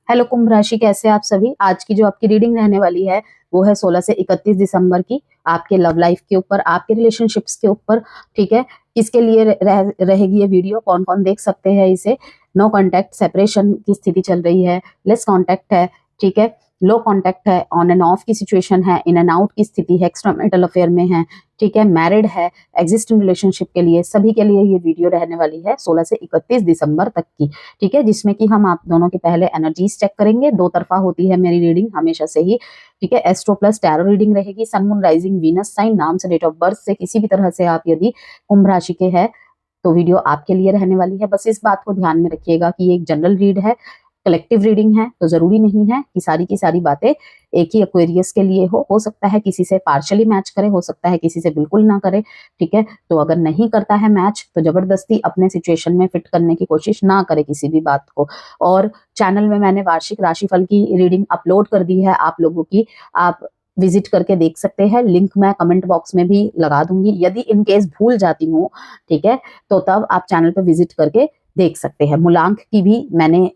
Hello कुंभ राशि, कैसे हैं आप सभी। आज की जो आपकी रीडिंग रहने वाली है वो है 16 से 31 दिसंबर की, आपके लव लाइफ के ऊपर, आपके रिलेशनशिप्स के ऊपर। ठीक है, किसके लिए रहेगी ये वीडियो, कौन कौन देख सकते हैं इसे। नो कांटेक्ट, सेपरेशन की स्थिति चल रही है, लेस कांटेक्ट है, ठीक है, लो कांटेक्ट है, ऑन एंड ऑफ की सिचुएशन है, इन एंड आउट की स्थिति है, एक्स्ट्रा मैरिटल अफेयर में है, ठीक है, मैरिड है, एग्जिस्टिंग रिलेशनशिप के लिए, सभी के लिए ये वीडियो रहने वाली है 16 से 31 दिसंबर तक की। ठीक है, जिसमें कि हम आप दोनों के पहले एनर्जीज चेक करेंगे। दो तरफा होती है मेरी रीडिंग हमेशा से ही। ठीक है, एस्ट्रो प्लस टैरो रीडिंग रहेगी। Sun moon rising Venus sign, नाम से, डेट ऑफ बर्थ से, किसी भी तरह से आप यदि कुंभ राशि के हैं तो वीडियो आपके लिए रहने वाली है। बस इस बात को ध्यान में रखिएगा कि ये एक जनरल रीड है, कलेक्टिव रीडिंग है, तो जरूरी नहीं है कि की सारी बातें एक ही एक्वेरियस के लिए हो सकता है किसी से पार्शियली मैच करे, हो सकता है किसी से बिल्कुल ना करे। ठीक है, तो अगर नहीं करता है मैच तो जबरदस्ती अपने सिचुएशन में फिट करने की कोशिश ना करे किसी भी बात को। और चैनल में मैंने वार्षिक राशिफल की रीडिंग अपलोड कर दी है आप लोगों की, आप विजिट करके देख सकते हैं। लिंक मैं कमेंट बॉक्स में भी लगा दूंगी, यदि इन केस भूल जाती हूँ, ठीक है, तो तब आप चैनल पर विजिट करके देख सकते हैं। मूलांक की भी मैंने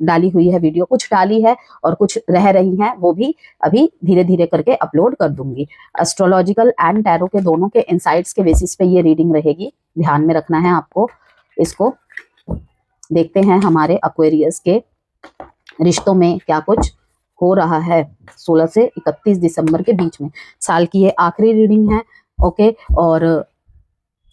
डाली हुई है वीडियो, कुछ डाली है और कुछ रह रही हैं, वो भी अभी धीरे धीरे करके अपलोड कर दूंगी। एस्ट्रोलॉजिकल एंड टैरो के दोनों के इनसाइट्स के बेसिस पे ये रीडिंग रहेगी, ध्यान में रखना है आपको इसको। देखते हैं हमारे एक्वेरियस के रिश्तों में क्या कुछ हो रहा है 16 से 31 दिसंबर के बीच में। साल की ये आखिरी रीडिंग है। ओके, और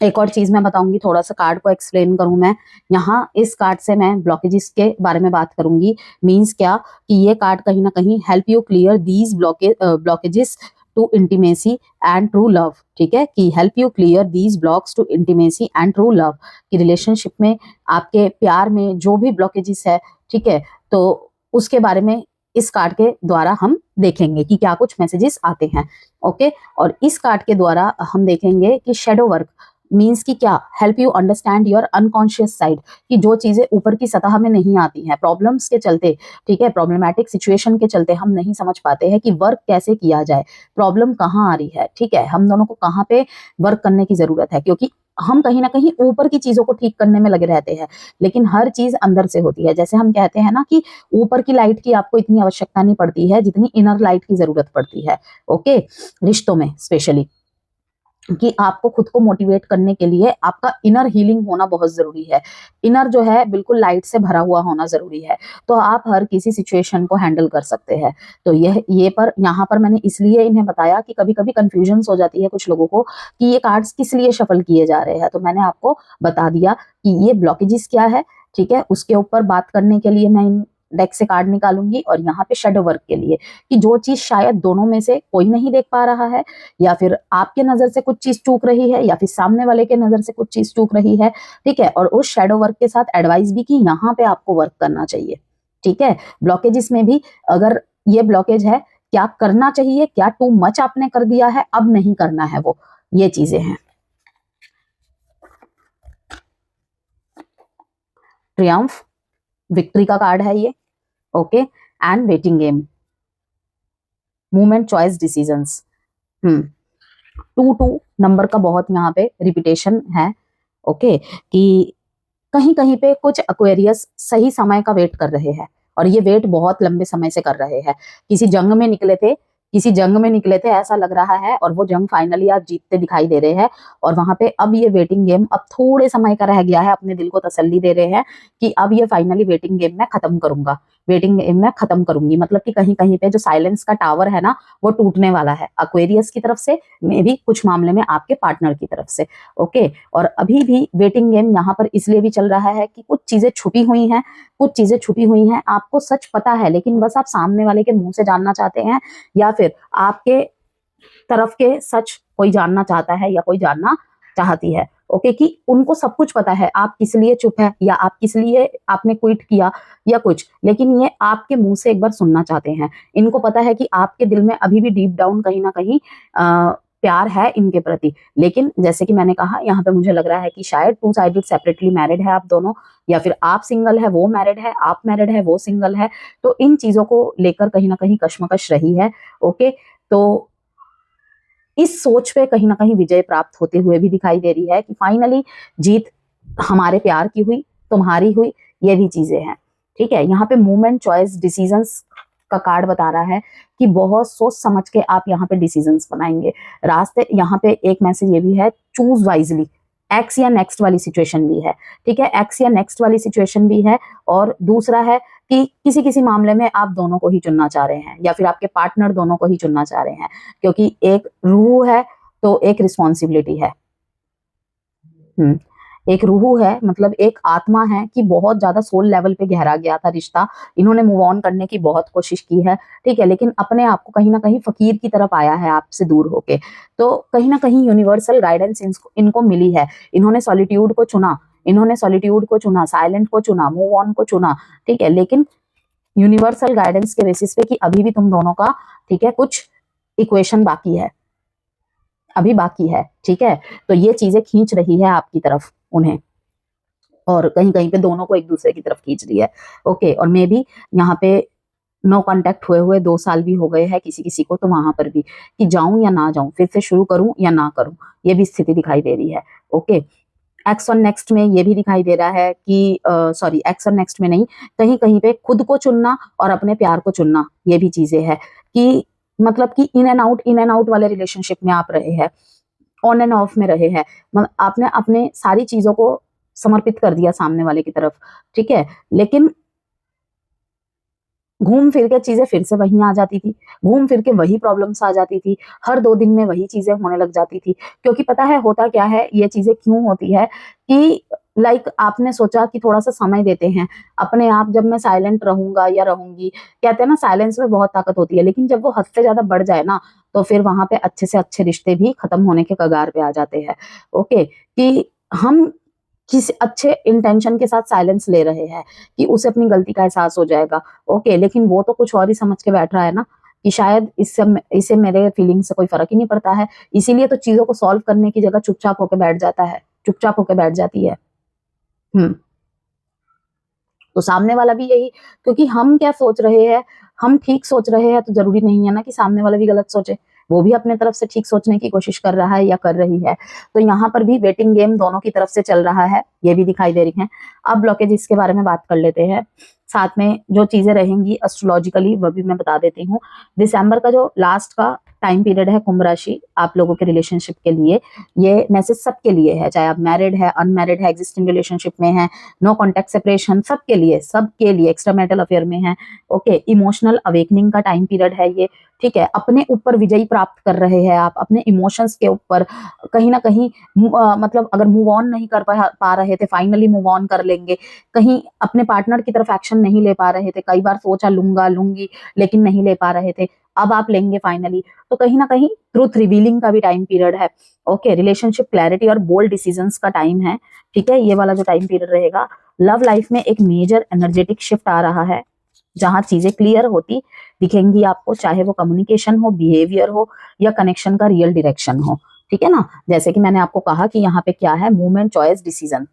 एक और चीज मैं बताऊंगी, थोड़ा सा कार्ड को एक्सप्लेन करूं मैं यहाँ। इस कार्ड से मैं ब्लॉकेजेस के बारे में बात करूंगी। मींस क्या कि ये कार्ड कहीं ना कहीं help you clear these blockages to intimacy and true love. ठीक है, कि help you clear these blocks to intimacy and true love, कि रिलेशनशिप में, आपके प्यार में जो भी ब्लॉकेजेस है, ठीक है, तो उसके बारे में इस कार्ड के द्वारा हम देखेंगे कि क्या कुछ मैसेजेस आते हैं। ओके, और इस कार्ड के द्वारा हम देखेंगे कि शेडो वर्क मीन्स की क्या, help you understand your unconscious side, कि जो चीजें ऊपर की सतह में नहीं आती हैं प्रॉब्लम्स के चलते, ठीक है, प्रॉब्लमैटिक सिचुएशन के चलते हम नहीं समझ पाते हैं कि वर्क कैसे किया जाए, प्रॉब्लम कहाँ आ रही है, ठीक है, हम दोनों को कहाँ पे वर्क करने की जरूरत है, क्योंकि हम कहीं ना कहीं ऊपर की चीजों को ठीक करने में लगे रहते हैं, लेकिन हर चीज अंदर से होती है। जैसे हम कहते हैं ना कि ऊपर की लाइट की आपको इतनी आवश्यकता नहीं पड़ती है जितनी इनर लाइट की जरूरत पड़ती है। ओके, रिश्तों में स्पेशली, कि आपको खुद को मोटिवेट करने के लिए आपका इनर हीलिंग होना बहुत जरूरी है। इनर जो है बिल्कुल लाइट से भरा हुआ होना जरूरी है, तो आप हर किसी सिचुएशन को हैंडल कर सकते हैं। तो ये पर यहाँ पर मैंने इसलिए इन्हें बताया कि कभी कभी कंफ्यूजन हो जाती है कुछ लोगों को कि ये कार्ड्स किस लिए शफल किए जा रहे हैं, तो मैंने आपको बता दिया कि ये ब्लॉकेजेस क्या है। ठीक है, उसके ऊपर बात करने के लिए मैं इन डेक से कार्ड निकालूंगी, और यहाँ पे शेडो वर्क के लिए कि जो चीज शायद दोनों में से कोई नहीं देख पा रहा है, या फिर आपके नजर से कुछ चीज चूक रही है, या फिर सामने वाले के नजर से कुछ चीज चूक रही है। ठीक है, और उस शेडो वर्क के साथ एडवाइस भी कि यहाँ पे आपको वर्क करना चाहिए। ठीक है, ब्लॉकेजेस में भी अगर ये ब्लॉकेज है, क्या करना चाहिए, क्या टू मच आपने कर दिया है, अब नहीं करना है, वो ये चीजें हैं। ट्रियम्फ, विक्ट्री का कार्ड है ये। Okay, and waiting game, movement, choice, decisions. 2 number का बहुत यहाँ पे रिपीटेशन है। ओके, कि कहीं कहीं पे कुछ एक्वेरियस सही समय का वेट कर रहे हैं, और ये वेट बहुत लंबे समय से कर रहे हैं। किसी जंग में निकले थे, किसी जंग में निकले थे ऐसा लग रहा है, और वो जंग फाइनली आप जीतते दिखाई दे रहे हैं, और वहां पे अब ये वेटिंग गेम अब थोड़े समय का रह गया है। अपने दिल को तसल्ली दे रहे हैं कि अब ये फाइनली वेटिंग गेम मैं खत्म करूंगा, वेटिंग गेम मैं खत्म करूंगी। मतलब कि कहीं कहीं पे जो साइलेंस का टावर है ना, वो टूटने वाला है, एक्वेरियस की तरफ से, मे भी कुछ मामले में आपके पार्टनर की तरफ से। ओके, और अभी भी वेटिंग गेम यहाँ पर इसलिए भी चल रहा है कि कुछ चीजें छुपी हुई हैं, कुछ चीजें छुपी हुई हैं, आपको सच पता है, लेकिन बस आप सामने वाले के मुंह से जानना चाहते हैं, या फिर आपके तरफ के सच कोई जानना चाहता है या कोई जानना चाहती है। ओके, कि उनको सब कुछ पता है आप किस लिए चुप है, या आप किस लिए आपने क्विट किया या कुछ, लेकिन ये आपके मुंह से एक बार सुनना चाहते हैं। इनको पता है कि आपके दिल में अभी भी डीप डाउन कहीं ना कहीं प्यार है इनके प्रति, लेकिन जैसे कि मैंने कहा यहाँ पे मुझे लग रहा है कि शायद 2 साइडेड सेपरेटली मैरिड है आप दोनों, या फिर आप सिंगल है वो मैरिड है, आप मैरिड है वो सिंगल है। तो इन चीजों को लेकर कहीं ना कहीं कश्मकश रही है। ओके, तो इस सोच पे कहीं ना कहीं विजय प्राप्त होते हुए भी दिखाई दे रही है कि फाइनली जीत हमारे प्यार की हुई, तुम्हारी हुई, ये भी चीजें हैं। ठीक है। यहाँ पे मूवमेंट, चॉइस, डिसीजंस का कार्ड बता रहा है कि बहुत सोच समझ के आप यहाँ पे डिसीजंस बनाएंगे रास्ते। यहाँ पे एक मैसेज ये भी है, चूज वाइजली। एक्स या नेक्स्ट वाली सिचुएशन भी है, ठीक है, एक्स या नेक्स्ट वाली सिचुएशन भी है। और दूसरा है कि किसी किसी मामले में आप दोनों को ही चुनना चाह रहे हैं या फिर आपके पार्टनर दोनों को ही चुनना चाह रहे हैं, क्योंकि एक रूह है तो एक रिस्पॉन्सिबिलिटी है। एक रूह है, मतलब एक आत्मा है कि बहुत ज्यादा सोल लेवल पे गहरा गया था रिश्ता, इन्होंने मूव ऑन करने की बहुत कोशिश की है, ठीक है, लेकिन अपने आप को कहीं ना कहीं फकीर की तरफ आया है आपसे दूर होके। तो कहीं ना कहीं यूनिवर्सल गाइडेंस इनको मिली है। इन्होंने सॉलिट्यूड को चुना, इन्होंने सॉलिट्यूड को चुना, साइलेंट को चुना, मूव ऑन को चुना, ठीक है, लेकिन यूनिवर्सल गाइडेंस के बेसिस पे कि अभी भी तुम दोनों का, ठीक है, कुछ इक्वेशन बाकी है, अभी बाकी है, ठीक है। तो ये चीजें खींच रही है आपकी तरफ उन्हें, और कहीं कहीं पे दोनों को एक दूसरे की तरफ खींच रही है। ओके, और मे भी यहाँ पे नो कांटेक्ट हुए हुए 2 साल भी हो गए हैं किसी किसी को, तो वहां पर भी कि जाऊं या ना जाऊं, फिर से शुरू करूं या ना करूं, ये भी स्थिति दिखाई दे रही है। ओके, एक्स और नेक्स्ट में ये भी दिखाई दे रहा है कि सॉरी, एक्स और नेक्स्ट में नहीं, कहीं कहीं पे खुद को चुनना और अपने प्यार को चुनना, ये भी चीजें हैं कि मतलब कि इन एंड आउट वाले रिलेशनशिप में आप रहे हैं, ऑन एंड ऑफ में रहे हैं, मतलब आपने अपने सारी चीजों को समर्पित कर दिया सामने वाले की तरफ, ठीक है, लेकिन घूम फिर के चीजें फिर से वहीं आ जाती थी, घूम फिर के वही प्रॉब्लम्स आ जाती थी, हर 2 दिन में वही चीजें होने लग जाती थी। क्योंकि पता है होता क्या है, ये चीजें क्यों होती है कि लाइक आपने सोचा कि थोड़ा सा समय देते हैं अपने आप, जब मैं साइलेंट रहूंगा या रहूंगी, कहते हैं ना साइलेंस में बहुत ताकत होती है, लेकिन जब वो हद से ज्यादा बढ़ जाए ना, तो फिर वहां पे अच्छे से अच्छे रिश्ते भी खत्म होने के कगार पे आ जाते हैं। ओके, कि हम किसी अच्छे इंटेंशन के साथ साइलेंस ले रहे हैं कि उसे अपनी गलती का एहसास हो जाएगा, ओके, लेकिन वो तो कुछ और ही समझ के बैठ रहा है ना कि शायद इसे मेरे फीलिंग से कोई फर्क ही नहीं पड़ता है, इसीलिए तो चीजों को सॉल्व करने की जगह चुपचाप होकर बैठ जाता है, चुपचाप होकर बैठ जाती है। हम्म तो सामने वाला भी यही, क्योंकि हम क्या सोच रहे हैं, हम ठीक सोच रहे हैं तो जरूरी नहीं है ना कि सामने वाला भी गलत सोचे, वो भी अपने तरफ से ठीक सोचने की कोशिश कर रहा है या कर रही है। तो यहाँ पर भी वेटिंग गेम दोनों की तरफ से चल रहा है, ये भी दिखाई दे रही है। अब ब्लॉकेज इसके बारे में बात कर लेते हैं, साथ में जो चीजें रहेंगी एस्ट्रोलॉजिकली वह भी मैं बता देती हूँ। दिसंबर का जो लास्ट का टाइम पीरियड है कुंभ राशि आप लोगों के रिलेशनशिप के लिए, ये मैसेज सबके लिए है, चाहे आप मैरिड है, अनमैरिड है, एग्जिस्टिंग रिलेशनशिप में है, नो कॉन्टेक्ट सेपरेशन, सबके लिए एक्स्ट्रा मैरिटल अफेयर में है। ओके, इमोशनल अवेकनिंग का टाइम पीरियड है ये, ठीक है, अपने ऊपर विजयी प्राप्त कर रहे हैं आप, अपने इमोशंस के ऊपर कहीं ना कहीं मतलब अगर मूव ऑन नहीं कर पा रहे थे, फाइनली मूव ऑन कर लेंगे। कहीं अपने पार्टनर की तरफ एक्शन नहीं ले पा रहे थे, कई बार सोचा लूंगा लूंगी लेकिन नहीं ले पा रहे थे, अब आप लेंगे फाइनली। तो कहीं ना कहीं ट्रूथ रिवीलिंग का भी टाइम पीरियड है। ओके, रिलेशनशिप क्लैरिटी और बोल्ड डिसीजंस का टाइम है, ठीक है, ये वाला जो टाइम पीरियड रहेगा। लव लाइफ में एक मेजर एनर्जेटिक शिफ्ट आ रहा है, जहां चीजें क्लियर होती दिखेंगी आपको, चाहे वो कम्युनिकेशन हो, बिहेवियर हो, या कनेक्शन का रियल डायरेक्शन हो, ठीक है ना। जैसे कि मैंने आपको कहा कि यहाँ पे क्या है, मूवमेंट, चॉइस, डिसीजन,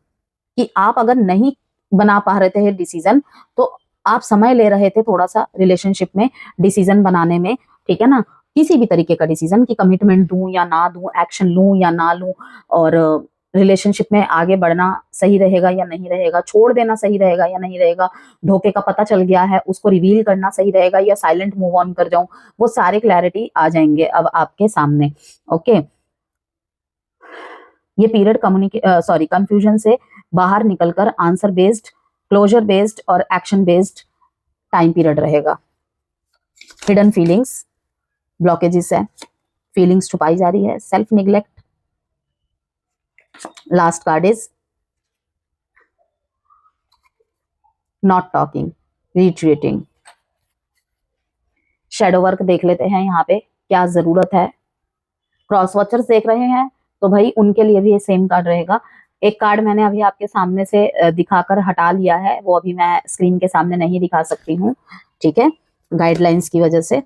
कि आप अगर नहीं बना पा रहे थे डिसीजन, तो आप समय ले रहे थे थोड़ा सा रिलेशनशिप में डिसीजन बनाने में, ठीक है ना, किसी भी तरीके का डिसीजन कि कमिटमेंट दूं या ना दूं, एक्शन लूं या ना लूं, और रिलेशनशिप में आगे बढ़ना सही रहेगा या नहीं रहेगा, छोड़ देना सही रहेगा या नहीं रहेगा, धोखे का पता चल गया है उसको रिवील करना सही रहेगा या साइलेंट मूव ऑन कर जाऊं, वो सारे क्लैरिटी आ जाएंगे अब आपके सामने। ओके, ये पीरियड कंफ्यूजन से बाहर निकलकर आंसर बेस्ड, क्लोजर बेस्ड और एक्शन बेस्ड टाइम पीरियड रहेगा। हिडन फीलिंग्स, ब्लॉकेजेस है, फीलिंग्स छुपाई जा रही है, self neglect. Last card is not talking, retreating. Shadow work देख लेते हैं यहाँ पे क्या जरूरत है। क्रॉस वॉचर्स देख रहे हैं तो भाई उनके लिए भी ये सेम कार्ड रहेगा। एक कार्ड मैंने अभी आपके सामने से दिखाकर हटा लिया है, वो अभी मैं स्क्रीन के सामने नहीं दिखा सकती हूँ, ठीक है, गाइडलाइंस की वजह से।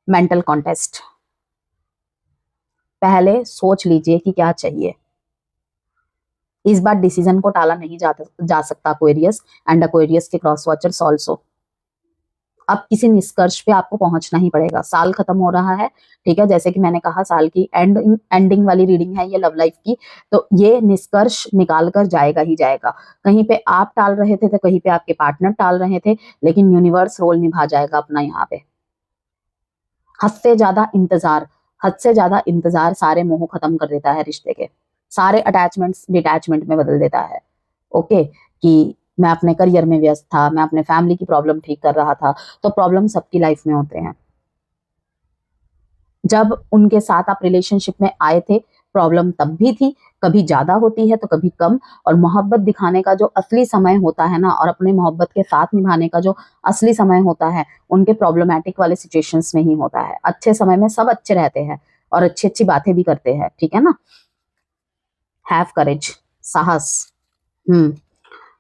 मेंटल कॉन्टेस्ट, पहले सोच लीजिए कि क्या चाहिए। इस बार डिसीजन को टाला नहीं जा सकता, एक्वेरियस एंड एक्वेरियस के क्रॉस वॉचर्स ऑल्सो। अब किसी निष्कर्ष पे आपको पहुंचना ही पड़ेगा। साल खत्म हो रहा है, ठीक है, जैसे कि मैंने कहा साल की एंडिंग वाली रीडिंग है ये लव लाइफ की, तो ये निष्कर्ष निकाल कर जाएगा ही जाएगा। कहीं पे आप टाल रहे थे तो कहीं पे आपके पार्टनर टाल रहे थे, लेकिन यूनिवर्स रोल निभा जाएगा अपना यहाँ पे। हद से ज्यादा इंतजार, हद से ज्यादा इंतजार सारे मोह खत्म कर देता है रिश्ते के, सारे अटैचमेंट्स डिटैचमेंट में बदल देता है। ओके, कि मैं अपने करियर में व्यस्त था, मैं अपने फैमिली की प्रॉब्लम ठीक कर रहा था, तो प्रॉब्लम सबकी लाइफ में होते हैं। जब उनके साथ आप रिलेशनशिप में आए थे, प्रॉब्लम तब भी थी, कभी ज्यादा होती है तो कभी कम। और मोहब्बत दिखाने का जो असली समय होता है ना, और अपने मोहब्बत के साथ निभाने का जो असली समय होता है, उनके प्रॉब्लमेटिक वाले सिचुएशंस में ही होता है। अच्छे समय में सब अच्छे रहते हैं और अच्छी अच्छी बातें भी करते हैं, ठीक है ना। हैव करेज, साहस।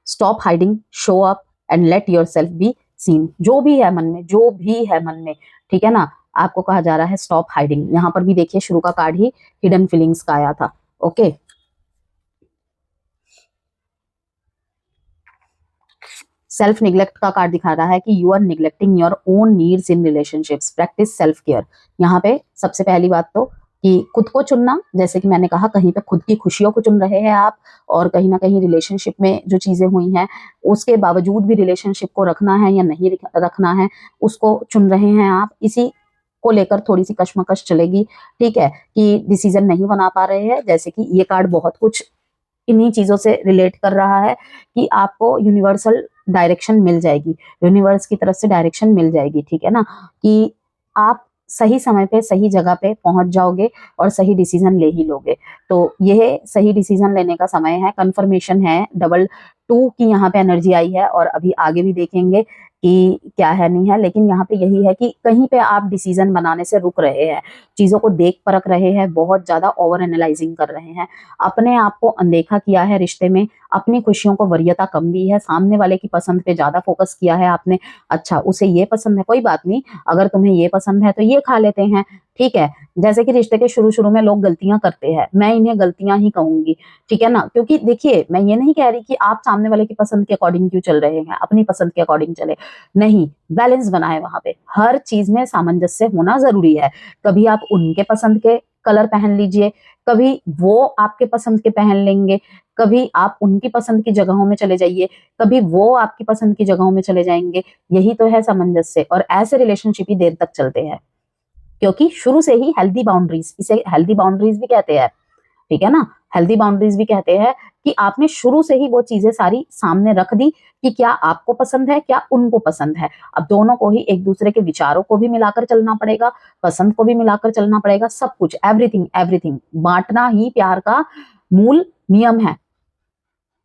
Stop hiding, show up and let your self be seen. जो भी है मन में, जो भी है मन में, ठीक है ना, आपको कहा जा रहा है स्टॉप हाइडिंग। यहाँ पर भी देखिए शुरू का कार्ड ही हिडन फीलिंग्स का आया था। ओके, सेल्फ निग्लेक्ट का कार्ड दिखा रहा है कि you are neglecting your own needs in relationships, practice self care. यहाँ पे सबसे पहली बात तो कि खुद को चुनना, जैसे कि मैंने कहा, कहीं पे खुद की खुशियों को चुन रहे हैं आप, और कहीं ना कहीं रिलेशनशिप में जो चीजें हुई हैं उसके बावजूद भी रिलेशनशिप को रखना है या नहीं रखना है, उसको चुन रहे हैं आप। इसी को लेकर थोड़ी सी कश्मकश चलेगी, ठीक है, कि डिसीजन नहीं बना पा रहे हैं। जैसे कि ये कार्ड बहुत कुछ इन्हीं चीजों से रिलेट कर रहा है कि आपको यूनिवर्सल डायरेक्शन मिल जाएगी, यूनिवर्स की तरफ से डायरेक्शन मिल जाएगी, ठीक है ना, कि आप सही समय पे सही जगह पे पहुंच जाओगे और सही डिसीजन ले ही लोगे। तो यह सही डिसीजन लेने का समय है। कंफर्मेशन है, डबल 2 की यहाँ पे एनर्जी आई है, और अभी आगे भी देखेंगे कि क्या है नहीं है, लेकिन यहाँ पे यही है कि कहीं पे आप डिसीजन बनाने से रुक रहे हैं, चीजों को देख परख रहे हैं, बहुत ज्यादा ओवर एनालाइजिंग कर रहे हैं, अपने आप को अनदेखा किया है रिश्ते में, अपनी खुशियों को वरीयता कम दी है, सामने वाले की पसंद पे ज्यादा फोकस किया है आपने। अच्छा, उसे ये पसंद है, कोई बात नहीं, अगर तुम्हें ये पसंद है तो ये खा लेते हैं, ठीक है। जैसे कि रिश्ते के शुरू शुरू में लोग गलतियां करते हैं, मैं इन्हें गलतियां ही कहूंगी, ठीक है ना, क्योंकि देखिए मैं ये नहीं कह रही कि आप सामने वाले की पसंद के अकॉर्डिंग क्यों चल रहे हैं, अपनी पसंद के अकॉर्डिंग चले, नहीं, बैलेंस बनाए। वहां पे हर चीज में सामंजस्य होना जरूरी है। कभी आप उनके पसंद के कलर पहन लीजिए, कभी वो आपके पसंद के पहन लेंगे, कभी आप उनकी पसंद की जगहों में चले जाइए, कभी वो आपकी पसंद की जगहों में चले जाएंगे। यही तो है सामंजस्य, और ऐसे रिलेशनशिप ही देर तक चलते हैं, क्योंकि शुरू से ही हेल्दी बाउंड्रीज, इसे हेल्दी बाउंड्रीज भी कहते हैं, ठीक है ना, हेल्दी बाउंड्रीज भी कहते हैं कि आपने शुरू से ही वो चीजें सारी सामने रख दी कि क्या आपको पसंद है, क्या उनको पसंद है। अब दोनों को ही एक दूसरे के विचारों को भी मिलाकर चलना पड़ेगा, पसंद को भी मिलाकर चलना पड़ेगा, सब कुछ, एवरीथिंग एवरीथिंग। बांटना ही प्यार का मूल नियम है,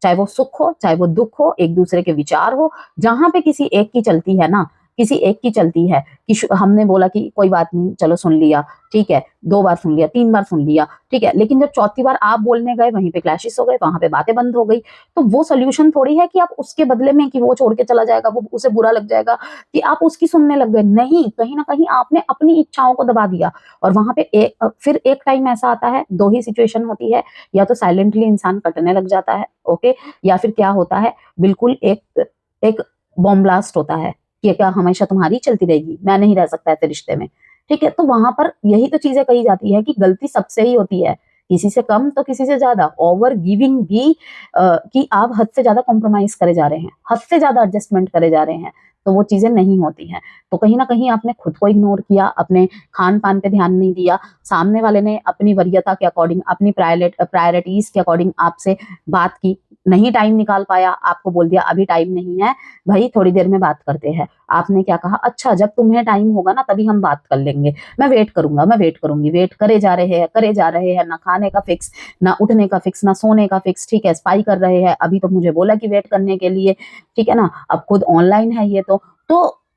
चाहे वो सुख हो चाहे वो दुख हो, एक दूसरे के विचार हो। जहां पे किसी एक की चलती है ना, किसी एक की चलती है कि हमने बोला कि कोई बात नहीं, चलो सुन लिया, ठीक है, 2 बार सुन लिया, 3 बार सुन लिया, ठीक है, लेकिन जब चौथी बार आप बोलने गए वहीं पे क्लैशेस हो गए, वहां पे बातें बंद हो गई, तो वो सोल्यूशन थोड़ी है कि आप उसके बदले में कि वो छोड़ के चला जाएगा, वो उसे बुरा लग जाएगा कि आप उसकी सुनने लग गए। नहीं, कहीं ना कहीं आपने अपनी इच्छाओं को दबा दिया, और वहां पे फिर एक टाइम ऐसा आता है, 2 ही सिचुएशन होती है, या तो साइलेंटली इंसान कटने लग जाता है, ओके, या फिर क्या होता है, बिल्कुल एक एक बॉम्ब ब्लास्ट होता है कि क्या हमेशा तुम्हारी चलती रहेगी, मैं नहीं रह सकता ऐसे रिश्ते में, ठीक है। तो वहां पर यही तो चीजें कही जाती है कि गलती सबसे ही होती है, किसी से कम तो किसी से ज्यादा। ओवर गिविंग भी कि आप हद से ज्यादा कॉम्प्रोमाइज करे जा रहे हैं, हद से ज्यादा एडजस्टमेंट करे जा रहे हैं, तो वो चीजें नहीं होती हैं। तो कहीं ना कहीं आपने खुद को इग्नोर किया, अपने खान पान पे ध्यान नहीं दिया, सामने वाले ने अपनी वरीयता के अकॉर्डिंग, अपनी प्रायोरिटीज के अकॉर्डिंग आपसे बात की, नहीं टाइम निकाल पाया, आपको बोल दिया अभी टाइम नहीं है भाई, थोड़ी देर में बात करते हैं। आपने क्या कहा, अच्छा जब तुम्हें टाइम होगा ना तभी हम बात कर लेंगे, मैं वेट करूंगा, मैं वेट करूंगी। वेट करे जा रहे हैं, करे जा रहे हैं, ना खाने का फिक्स, ना उठने का फिक्स, ना सोने का फिक्स, ठीक है, स्पाई कर रहे हैं, अभी तो मुझे बोला कि वेट करने के लिए, ठीक है ना, अब खुद ऑनलाइन है ये तो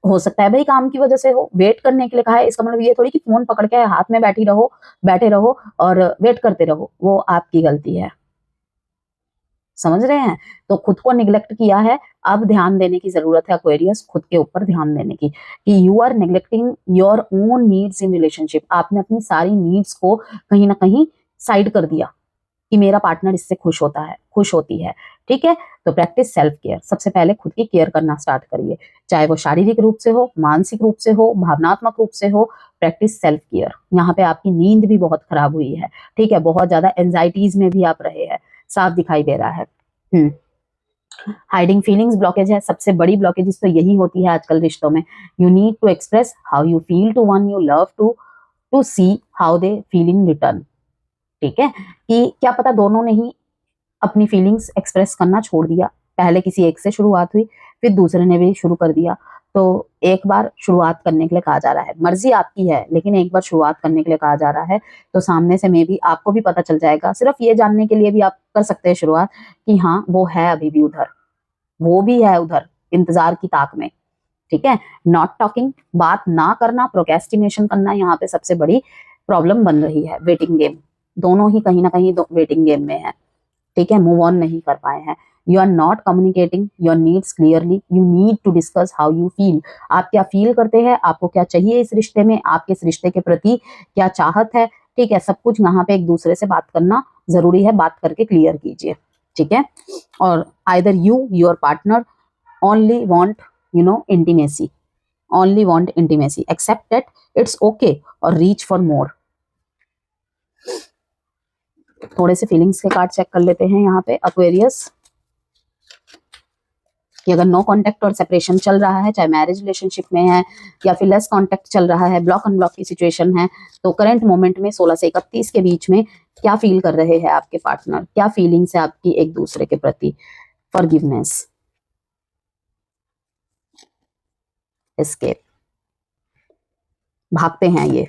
हो सकता है भाई काम की वजह से हो, वेट करने के लिए कहा है, इसका मतलब ये थोड़ी कि फोन पकड़ के हाथ में बैठे रहो और वेट करते रहो, वो आपकी गलती है, समझ रहे हैं। तो खुद को निग्लेक्ट किया है, अब ध्यान देने की जरूरत है एक्वेरियस, खुद के ऊपर ध्यान देने की, कि you are neglecting your own needs in relationship. आपने अपनी सारी नीड्स को कहीं ना कहीं साइड कर दिया कि मेरा पार्टनर इससे खुश होता है, खुश होती है, ठीक है। तो प्रैक्टिस सेल्फ केयर, सबसे पहले खुद की केयर करना स्टार्ट करिए, चाहे वो शारीरिक रूप से हो, मानसिक रूप से हो, भावनात्मक रूप से हो। Practice self care. यहाँ पे आपकी नींद भी बहुत खराब हुई है, ठीक है, बहुत ज्यादा एंजाइटीज में भी आप रहे हैं, साफ दिखाई दे रहा है। हाइडिंग फीलिंग्स ब्लॉकेज है, सबसे बड़ी ब्लॉकेजेस तो यही होती है आजकल रिश्तों में। You need to express how you feel to one you love to see how they feel in return. ठीक है, कि क्या पता दोनों ने ही अपनी फीलिंग्स एक्सप्रेस करना छोड़ दिया, पहले किसी एक से शुरुआत हुई, फिर दूसरे ने भी शुरू कर दिया। तो एक बार शुरुआत करने के लिए कहा जा रहा है, मर्जी आपकी है, लेकिन एक बार शुरुआत करने के लिए कहा जा रहा है। तो सामने से मे भी आपको भी पता चल जाएगा, सिर्फ ये जानने के लिए भी आप कर सकते हैं शुरुआत कि हाँ वो है अभी भी उधर, वो भी है उधर इंतजार की ताक में। ठीक है, नॉट टॉकिंग, बात ना करना, प्रोकेस्टिनेशन करना यहाँ पे सबसे बड़ी प्रॉब्लम बन रही है। वेटिंग गेम, दोनों ही कहीं ना कहीं वेटिंग गेम में है। ठीक है, मूव ऑन नहीं कर पाए हैं। You are not communicating your needs clearly, you need to discuss how you feel. आप क्या फील करते हैं, आपको क्या चाहिए इस रिश्ते में, आपके इस रिश्ते के प्रति क्या चाहत है। ठीक है, सब कुछ यहाँ पे एक दूसरे से बात करना जरूरी है, बात करके क्लियर कीजिए। ठीक है, और either you your partner only want intimacy, only want intimacy, accept that it's okay और रीच फॉर मोर। थोड़े से फीलिंग्स के कार्ड चेक कर लेते हैं यहाँ पे एक्वेरियस, कि अगर नो कांटेक्ट और सेपरेशन चल रहा है, चाहे मैरिज रिलेशनशिप में है या फिर लेस कांटेक्ट चल रहा है, ब्लॉक अनब्लॉक की सिचुएशन है, तो करंट मोमेंट में 16 से 31 के बीच में क्या फील कर रहे हैं आपके पार्टनर, क्या फीलिंग्स है आपकी एक दूसरे के प्रति। फॉरगिवनेस, एस्केप, भागते हैं ये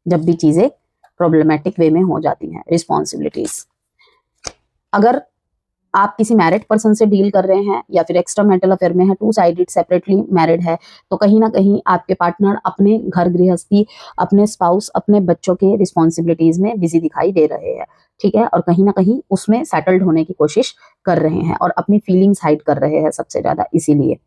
जब भी चीजें प्रॉब्लमेटिक वे में हो जाती हैं। रिस्पॉन्सिबिलिटीज, अगर आप किसी मैरिड पर्सन से डील कर रहे हैं या फिर एक्स्ट्रा मैरिटल अफेयर में है, टू साइडेड सेपरेटली मैरिड है, तो कहीं ना कहीं आपके पार्टनर अपने घर गृहस्थी, अपने स्पाउस, अपने बच्चों के रिस्पॉन्सिबिलिटीज में बिजी दिखाई दे रहे हैं। ठीक है, और कहीं ना कहीं उसमें सेटल्ड होने की कोशिश कर रहे हैं और अपनी फीलिंग्स हाइड कर रहे हैं सबसे ज्यादा, इसीलिए।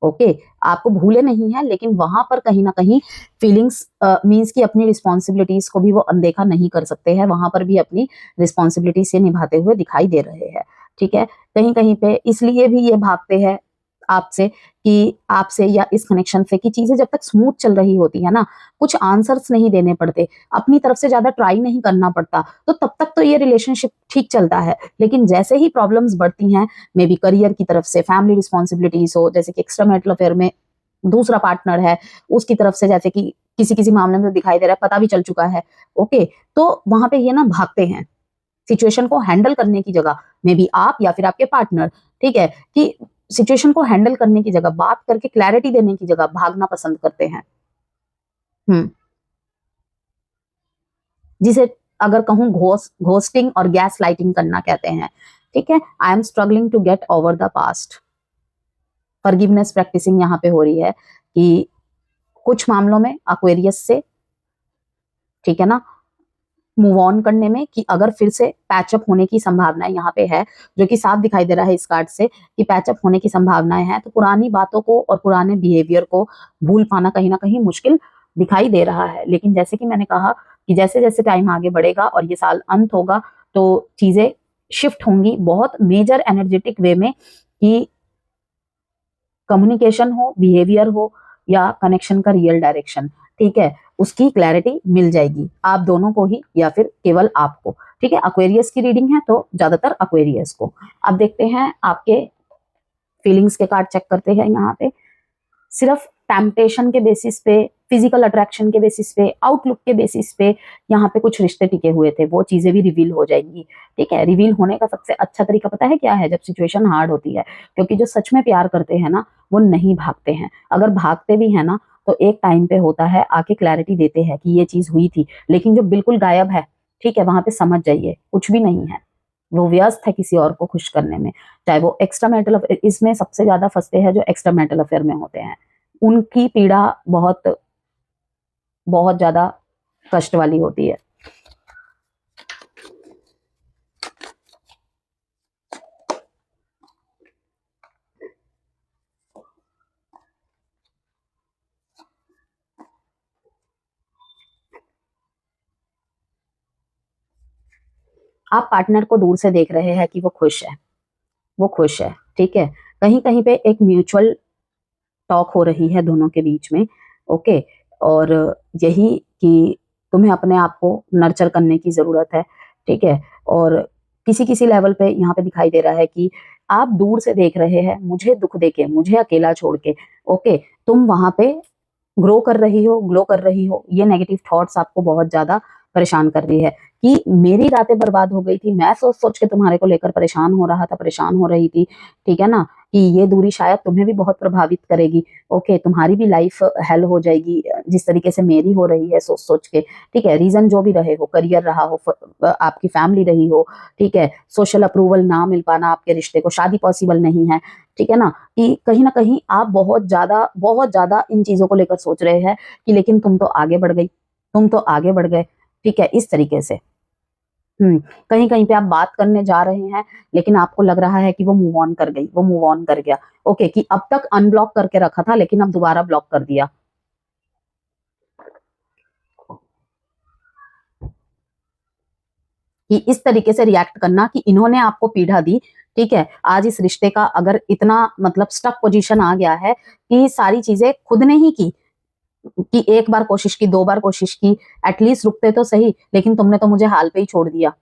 ओके, आपको भूले नहीं है, लेकिन वहां पर कहीं ना कहीं फीलिंग्स मींस कि अपनी रिस्पॉन्सिबिलिटीज को भी वो अनदेखा नहीं कर सकते हैं, वहां पर भी अपनी रिस्पॉन्सिबिलिटी से निभाते हुए दिखाई दे रहे हैं। ठीक है, कहीं कहीं पे इसलिए भी ये भागते हैं आपसे, कि आपसे या इस कनेक्शन से, कि चीजें जब तक स्मूथ चल रही होती है ना, कुछ आंसर्स नहीं देने पड़ते, अपनी तरफ से ज्यादा ट्राई नहीं करना पड़ता, तो तब तक तो ये रिलेशनशिप ठीक चलता है। लेकिन जैसे ही प्रॉब्लम्स बढ़ती हैं, मे बी करियर की तरफ से, फैमिली रिस्पॉन्सिबिलिटीज हो, जैसे कि एक्स्ट्रा मैरिटल अफेयर में दूसरा पार्टनर है, उसकी तरफ से जैसे कि किसी किसी मामले में दिखाई दे रहा है, पता भी चल चुका है। ओके, तो वहां पे ये ना भागते हैं सिचुएशन को हैंडल करने की जगह, मे बी आप या फिर आपके पार्टनर। ठीक है, कि सिचुएशन को हैंडल करने की जगह, बात करके क्लैरिटी देने की जगह भागना पसंद करते हैं। जिसे अगर कहूं घोस्टिंग और गैस लाइटिंग करना कहते हैं। ठीक है, I am struggling to get over the past. Forgiveness practicing यहाँ पे हो रही है कि कुछ मामलों में एक्वेरियस से, ठीक है ना, मूव ऑन करने में, कि अगर फिर से पैचअप होने की संभावनाएं यहाँ पे है, जो कि साफ दिखाई दे रहा है इस कार्ड से कि पैचअप होने की संभावनाएं हैं, तो पुरानी बातों को और पुराने बिहेवियर को भूल पाना कहीं ना कहीं मुश्किल दिखाई दे रहा है। लेकिन जैसे कि मैंने कहा कि जैसे जैसे टाइम आगे बढ़ेगा और ये साल अंत होगा, तो चीजें शिफ्ट होंगी बहुत मेजर एनर्जेटिक वे में, कि कम्युनिकेशन हो, बिहेवियर हो, या कनेक्शन का रियल डायरेक्शन। ठीक है, उसकी क्लैरिटी मिल जाएगी आप दोनों को ही या फिर केवल आपको। ठीक है, एक्वेरियस की रीडिंग है तो ज्यादातर एक्वेरियस को। अब देखते हैं आपके फीलिंग्स के कार्ड चेक करते हैं यहाँ पे। सिर्फ टेम्पटेशन के बेसिस पे, फिजिकल अट्रैक्शन के बेसिस पे, आउटलुक के बेसिस पे यहाँ पे कुछ रिश्ते टिके हुए थे, वो चीजें भी रिवील हो जाएंगी। ठीक है, रिवील होने का सबसे अच्छा तरीका पता है क्या है? जब सिचुएशन हार्ड होती है, क्योंकि जो सच में प्यार करते हैं ना, वो नहीं भागते हैं। अगर भागते भी है ना, तो एक टाइम पे होता है आके क्लैरिटी देते हैं कि ये चीज हुई थी। लेकिन जो बिल्कुल गायब है, ठीक है, वहां पे समझ जाइए कुछ भी नहीं है, वो व्यस्त है किसी और को खुश करने में। चाहे वो एक्स्ट्रा मैरिटल अफेयर, इसमें सबसे ज्यादा फंसते हैं जो एक्स्ट्रा मैरिटल अफेयर में होते हैं, उनकी पीड़ा बहुत बहुत ज्यादा कष्ट वाली होती है। आप पार्टनर को दूर से देख रहे हैं कि वो खुश है, वो खुश है, ठीक है। कहीं कहीं पे एक म्यूचुअल टॉक हो रही है दोनों के बीच में, ओके। और यही कि तुम्हें अपने आप को नर्चर करने की जरूरत है, ठीक है। और किसी किसी लेवल पे यहाँ पे दिखाई दे रहा है कि आप दूर से देख रहे हैं मुझे दुख देके, मुझे अकेला छोड़ के, ओके। तुम वहां पे ग्रो कर रही हो, ग्लो कर रही हो। ये नेगेटिव थॉट्स आपको बहुत ज्यादा परेशान कर रही है कि मेरी रातें बर्बाद हो गई थी, मैं सोच सोच के तुम्हारे को लेकर परेशान हो रहा था, परेशान हो रही थी, ठीक है ना। कि ये दूरी शायद तुम्हें भी बहुत प्रभावित करेगी, ओके। तुम्हारी भी लाइफ हेल हो जाएगी जिस तरीके से मेरी हो रही है सोच सोच के, ठीक है। रीजन जो भी रहे हो, करियर रहा हो, आपकी फैमिली रही हो, ठीक है। सोशल अप्रूवल ना मिल पाना आपके रिश्ते को, शादी पॉसिबल नहीं है, ठीक है ना। कि कहीं ना कहीं आप बहुत ज्यादा इन चीजों को लेकर सोच रहे हैं कि लेकिन तुम तो आगे बढ़ गई, तुम तो आगे बढ़ गए, ठीक है, इस तरीके से। कहीं कहीं पे आप बात करने जा रहे हैं लेकिन आपको लग रहा है कि वो मूव ऑन कर गई, वो मूव ऑन कर गया, ओके। कि अब तक अनब्लॉक करके रखा था लेकिन अब दोबारा ब्लॉक कर दिया। कि इस तरीके से रिएक्ट करना कि इन्होंने आपको पीड़ा दी, ठीक है। आज इस रिश्ते का अगर इतना मतलब स्टक पोजीशन आ गया है कि सारी चीजें खुद ने ही की, कि एक बार कोशिश की, दो बार कोशिश की, एटलीस्ट रुकते तो सही, लेकिन तुमने तो मुझे हाल पे ही छोड़ दिया।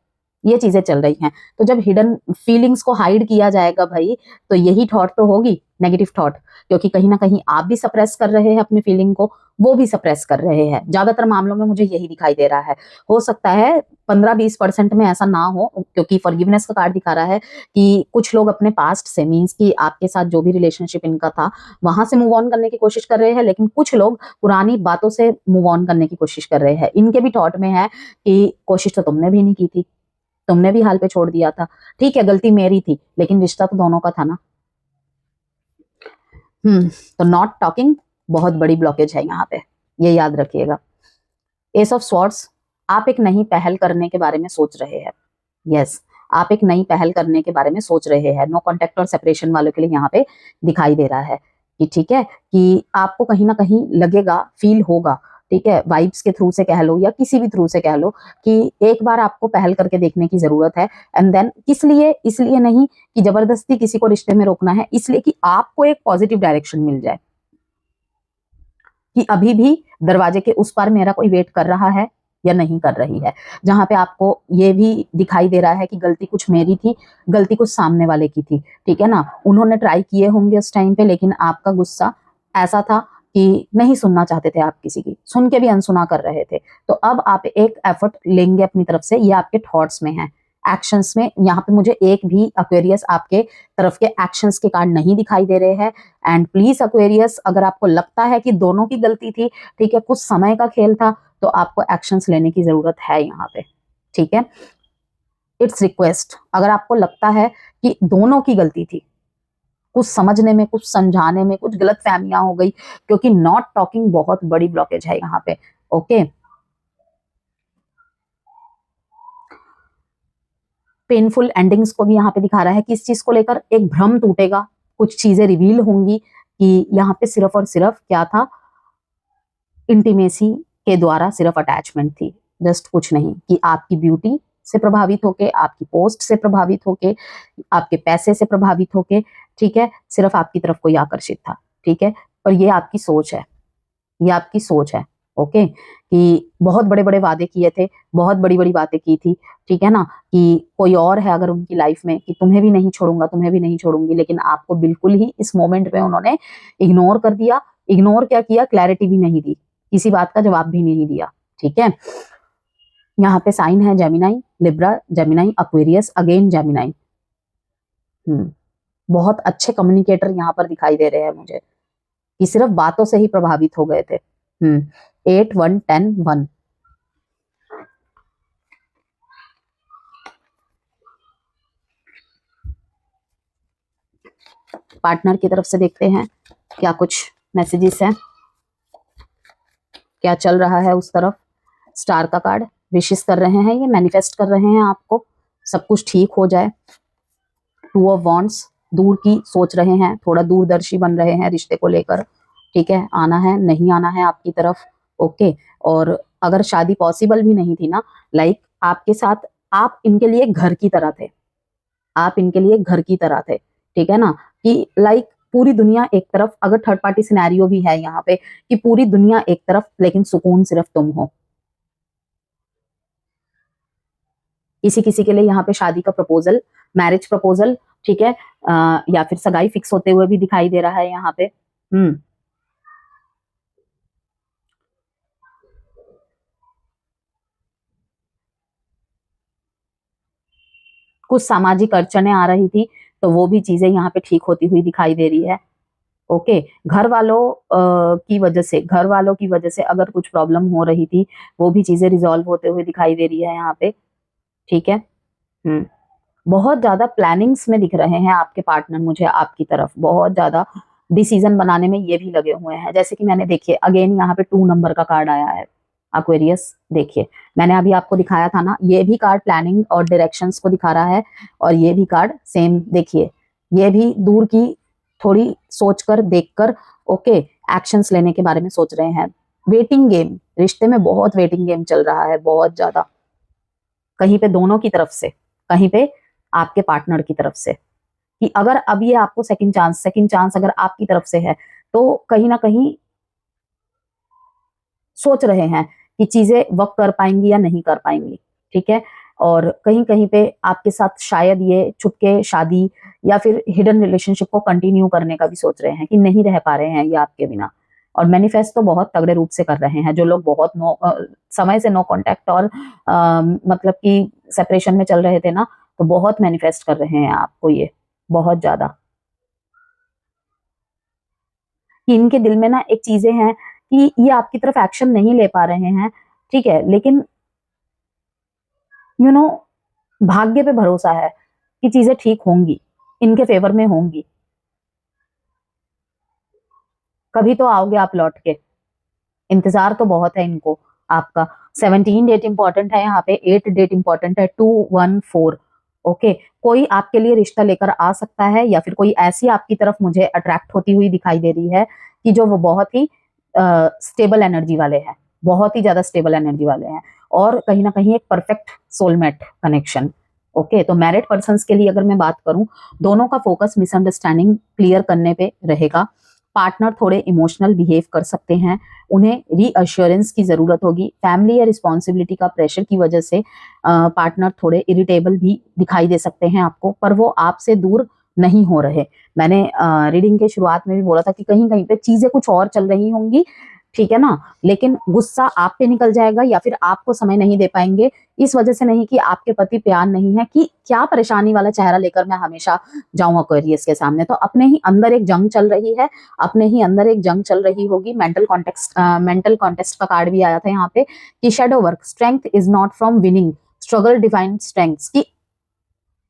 ये चीजें चल रही हैं। तो जब हिडन फीलिंग्स को हाइड किया जाएगा भाई, तो यही थॉट तो होगी, नेगेटिव थॉट। क्योंकि कहीं ना कहीं आप भी सप्रेस कर रहे हैं अपनी फीलिंग को, वो भी सप्रेस कर रहे हैं। ज्यादातर मामलों में मुझे यही दिखाई दे रहा है। हो सकता है 15-20% में ऐसा ना हो, क्योंकि फॉरगिवनेस का कार्ड दिखा रहा है कि कुछ लोग अपने पास्ट से, मीन्स कि आपके साथ जो भी रिलेशनशिप इनका था वहां से मूव ऑन करने की कोशिश कर रहे हैं, लेकिन कुछ लोग पुरानी बातों से मूव ऑन करने की कोशिश कर रहे हैं। इनके भी थॉट में है कि कोशिश तो तुमने भी नहीं की थी, तुमने भी हाल पे छोड़ दिया था, ठीक है, गलती मेरी थी, लेकिन रिश्ता तो दोनों का था ना। तो नॉट टॉकिंग बहुत बड़ी ब्लॉकेज है यहाँ पे, ये याद रखिएगा। एस ऑफ स्वॉर्ड्स, आप एक नई पहल करने के बारे में सोच रहे हैं। यस, आप एक नई पहल करने के बारे में सोच रहे हैं। नो कॉन्टेक्ट और सेपरेशन वालों के लिए यहाँ पे दिखाई दे रहा है कि ठीक है, कि आपको कहीं ना कहीं लगेगा, फील होगा, ठीक है, वाइब्स के थ्रू से कह लो या किसी भी थ्रू से कह लो, कि एक बार आपको पहल करके देखने की जरूरत है। एंड देन किस लिए, इसलिए नहीं कि जबरदस्ती किसी को रिश्ते में रोकना है, इसलिए कि आपको एक पॉजिटिव डायरेक्शन मिल जाए कि अभी भी दरवाजे के उस पार मेरा कोई वेट कर रहा है या नहीं कर रही है। जहां पे आपको ये भी दिखाई दे रहा है कि गलती कुछ मेरी थी, गलती कुछ सामने वाले की थी, ठीक है ना। उन्होंने ट्राई किए होंगे उस टाइम पे, लेकिन आपका गुस्सा ऐसा था कि नहीं सुनना चाहते थे आप किसी की, सुन के भी अनसुना कर रहे थे। तो अब आप एक एफर्ट लेंगे अपनी तरफ से, ये आपके थॉट्स में है। एक्शंस में यहाँ पे मुझे एक भी एक्वेरियस आपके तरफ के एक्शंस के कार्ड नहीं दिखाई दे रहे हैं। एंड प्लीज एक्वेरियस, अगर आपको लगता है कि दोनों की गलती थी, ठीक है, कुछ समय का खेल था, तो आपको एक्शंस लेने की जरूरत है यहाँ पे, ठीक है। इट्स रिक्वेस्ट, अगर आपको लगता है कि दोनों की गलती थी, कुछ समझने में, कुछ समझाने में, कुछ गलत फहमियां हो गई, क्योंकि नॉट टॉकिंग बहुत बड़ी ब्लॉकेज है यहाँ पे, ओके। पेनफुल एंडिंग्स को भी यहाँ पे दिखा रहा है कि इस चीज को लेकर एक भ्रम टूटेगा, कुछ चीजें रिवील होंगी कि यहाँ पे सिर्फ और सिर्फ क्या था, इंटीमेसी के द्वारा सिर्फ अटैचमेंट थी, जस्ट कुछ नहीं। कि आपकी ब्यूटी से प्रभावित होके, आपकी पोस्ट से प्रभावित होके, आपके पैसे से प्रभावित होके, ठीक है, सिर्फ आपकी तरफ कोई आकर्षित था, ठीक है। और ये आपकी सोच है, ये आपकी सोच है, ओके। कि बहुत बड़े बड़े वादे किए थे, बहुत बड़ी बड़ी बातें की थी, ठीक है ना। कि कोई और है अगर उनकी लाइफ में, कि तुम्हें भी नहीं छोड़ूंगा, तुम्हें भी नहीं छोड़ूंगी, लेकिन आपको बिल्कुल ही इस मोमेंट में उन्होंने इग्नोर कर दिया। इग्नोर क्या किया, क्लैरिटी भी नहीं दी, किसी बात का जवाब भी नहीं दिया, ठीक है। यहाँ पे साइन है Gemini, Libra, Gemini, Aquarius, again Gemini. बहुत अच्छे कम्युनिकेटर यहाँ पर दिखाई दे रहे हैं मुझे, कि सिर्फ बातों से ही प्रभावित हो गए थे। 8 1 10 1। पार्टनर की तरफ से देखते हैं क्या कुछ मैसेजेस हैं, क्या चल रहा है उस तरफ। स्टार का कार्ड, विशेष कर रहे हैं, ये मैनिफेस्ट कर रहे हैं आपको सब कुछ ठीक हो जाए। 2 ऑफ वॉन्ड्स, दूर की सोच रहे हैं, थोड़ा दूरदर्शी बन रहे हैं रिश्ते को लेकर, ठीक है। आना है, नहीं आना है आपकी तरफ, ओके। और अगर शादी पॉसिबल भी नहीं थी ना, लाइक आपके साथ, आप इनके लिए घर की तरह थे, आप इनके लिए घर की तरह थे, ठीक है ना, कि लाइक पूरी दुनिया एक तरफ, अगर थर्ड पार्टी सिनेरियो भी है यहाँ पे कि पूरी दुनिया एक तरफ लेकिन सुकून सिर्फ तुम हो। किसी किसी के लिए यहाँ पे शादी का प्रपोजल, मैरिज प्रपोजल, ठीक है, या फिर सगाई फिक्स होते हुए भी दिखाई दे रहा है यहाँ पे। कुछ सामाजिक अड़चने आ रही थी तो वो भी चीजें यहाँ पे ठीक होती हुई दिखाई दे रही है। ओके, घर वालों की वजह से, घर वालों की वजह से अगर कुछ प्रॉब्लम हो रही थी वो भी चीजें रिजॉल्व होते हुए दिखाई दे रही है यहाँ पे, ठीक है। बहुत ज्यादा प्लानिंग्स में दिख रहे हैं आपके पार्टनर मुझे, आपकी तरफ बहुत ज्यादा डिसीजन बनाने में ये भी लगे हुए हैं। जैसे कि मैंने देखिए अगेन यहाँ पे 2 नंबर का कार्ड आया है एक्वेरियस। देखिए मैंने अभी आपको दिखाया था ना, ये भी कार्ड प्लानिंग और डायरेक्शंस को दिखा रहा है, और ये भी कार्ड सेम देखिए, ये भी दूर की थोड़ी सोचकर देखकर ओके एक्शंस लेने के बारे में सोच रहे हैं। वेटिंग गेम, रिश्ते में बहुत वेटिंग गेम चल रहा है, बहुत ज्यादा, कहीं पे दोनों की तरफ से, कहीं पे आपके पार्टनर की तरफ से, कि अगर अब ये आपको सेकंड चांस अगर आपकी तरफ से है तो कहीं ना कहीं सोच रहे हैं कि चीजें वर्क कर पाएंगी या नहीं कर पाएंगी, ठीक है। और कहीं कहीं पे आपके साथ शायद ये छुपके शादी या फिर हिडन रिलेशनशिप को कंटिन्यू करने का भी सोच रहे हैं कि नहीं रह पा रहे हैं ये आपके बिना। और मैनिफेस्ट तो बहुत तगड़े रूप से कर रहे हैं जो लोग बहुत समय से नो कांटेक्ट और मतलब कि सेपरेशन में चल रहे थे ना, तो बहुत मैनिफेस्ट कर रहे हैं आपको ये, बहुत ज्यादा। कि इनके दिल में ना एक चीजें हैं कि ये आपकी तरफ एक्शन नहीं ले पा रहे हैं, ठीक है, लेकिन यू नो भाग्य पे भरोसा है कि चीजें ठीक होंगी, इनके फेवर में होंगी। कभी तो आओगे आप लौट के, इंतजार तो बहुत है इनको आपका। 17 डेट इंपॉर्टेंट है यहाँ पे, 8 डेट इंपॉर्टेंट है, 214। ओके, कोई आपके लिए रिश्ता लेकर आ सकता है या फिर कोई ऐसी आपकी तरफ मुझे अट्रैक्ट होती हुई दिखाई दे रही है कि जो वो बहुत ही स्टेबल एनर्जी वाले हैं, बहुत ही ज्यादा स्टेबल एनर्जी वाले हैं, और कहीं ना कहीं एक परफेक्ट सोलमेट कनेक्शन। ओके, तो मैरिड पर्सन्स के लिए अगर मैं बात करूं, दोनों का फोकस मिसअंडरस्टैंडिंग क्लियर करने पे रहेगा। पार्टनर थोड़े इमोशनल बिहेव कर सकते हैं, उन्हें रीअश्योरेंस की जरूरत होगी। फैमिली या रिस्पॉन्सिबिलिटी का प्रेशर की वजह से पार्टनर थोड़े इरिटेबल भी दिखाई दे सकते हैं आपको, पर वो आपसे दूर नहीं हो रहे। मैंने रीडिंग के शुरुआत में भी बोला था कि कहीं कहीं पे चीजें कुछ और चल रही होंगी, ठीक है ना, लेकिन गुस्सा आप पे निकल जाएगा या फिर आपको समय नहीं दे पाएंगे। इस वजह से नहीं कि आपके प्रति प्यार नहीं है, कि क्या परेशानी वाला चेहरा लेकर मैं हमेशा जाऊं एक्वेरियस के सामने। तो अपने ही अंदर एक जंग चल रही है, अपने ही अंदर एक जंग चल रही होगी। मेंटल कॉन्टेक्स्ट का कार्ड भी आया था यहाँ पे कि shadow work, strength is not from winning, struggle define strength. की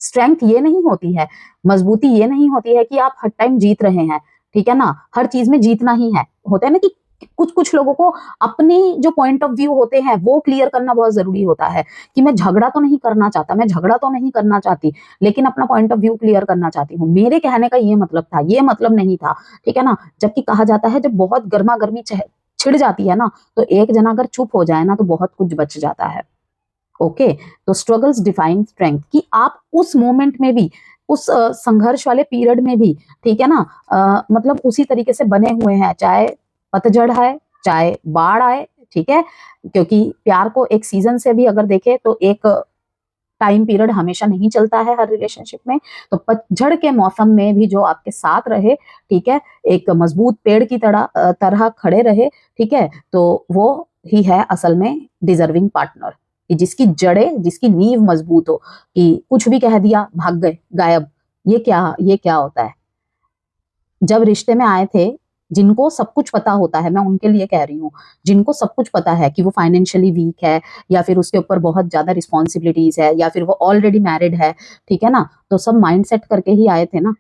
स्ट्रेंथ ये नहीं होती है, मजबूती ये नहीं होती है कि आप हर टाइम जीत रहे हैं, ठीक है ना, हर चीज में जीतना ही है। होता है ना कि कुछ कुछ लोगों को अपनी जो पॉइंट ऑफ व्यू होते हैं वो क्लियर करना बहुत जरूरी होता है, कि मैं झगड़ा तो नहीं करना चाहता, मैं झगड़ा तो नहीं करना चाहती, लेकिन अपना पॉइंट ऑफ व्यू क्लियर करना चाहती हूँ। मेरे कहने का ये मतलब था, ये मतलब नहीं था, ठीक है ना। जबकि कहा जाता है जब बहुत गर्मा गर्मी छिड़ जाती है ना, तो एक जना अगर चुप हो जाए ना तो बहुत कुछ बच जाता है। ओके, तो स्ट्रगल्स डिफाइन स्ट्रेंथ, कि आप उस मोमेंट में भी, उस संघर्ष वाले पीरियड में भी, ठीक है ना, मतलब उसी तरीके से बने हुए हैं, चाहे पतझड़ है चाहे बाढ़ आए, ठीक है। क्योंकि प्यार को एक सीजन से भी अगर देखें तो एक टाइम पीरियड हमेशा नहीं चलता है हर रिलेशनशिप में। तो पतझड़ के मौसम में भी जो आपके साथ रहे, ठीक है, एक मजबूत पेड़ की तरह खड़े रहे, ठीक है, तो वो ही है असल में डिजर्विंग पार्टनर, कि जिसकी जड़ें, जिसकी नींव मजबूत हो, कि कुछ भी कह दिया भाग गए गायब, ये क्या होता है। जब रिश्ते में आए थे, जिनको सब कुछ पता होता है, मैं उनके लिए कह रही हूँ, जिनको सब कुछ पता है कि वो फाइनेंशियली वीक है या फिर उसके ऊपर बहुत ज्यादा रिस्पॉन्सिबिलिटीज है या फिर वो ऑलरेडी मैरिड है, ठीक है ना, तो सब माइंड सेट करके ही आए थे ना।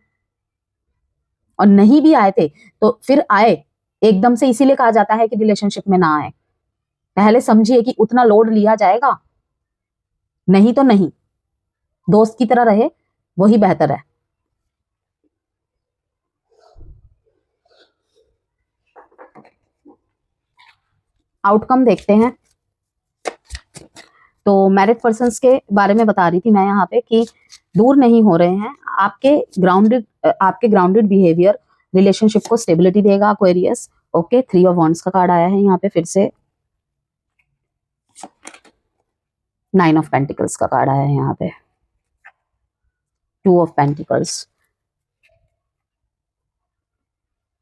और नहीं भी आए थे तो फिर आए एकदम से, इसीलिए कहा जाता है कि रिलेशनशिप में ना आए, पहले समझिए कि उतना लोड लिया जाएगा, नहीं तो नहीं, दोस्त की तरह रहे वही बेहतर है। आउटकम देखते हैं। तो मैरिड पर्सन्स के बारे में बता रही थी मैं यहाँ पे कि दूर नहीं हो रहे हैं, आपके ग्राउंडेड बिहेवियर रिलेशनशिप को स्टेबिलिटी देगा एक्वेरियस। ओके, 3 ऑफ वॉन्ड्स का कार्ड आया है यहाँ पे, फिर से 9 ऑफ पेंटिकल्स का कार्ड आया है यहाँ पे, 2 ऑफ पेंटिकल्स।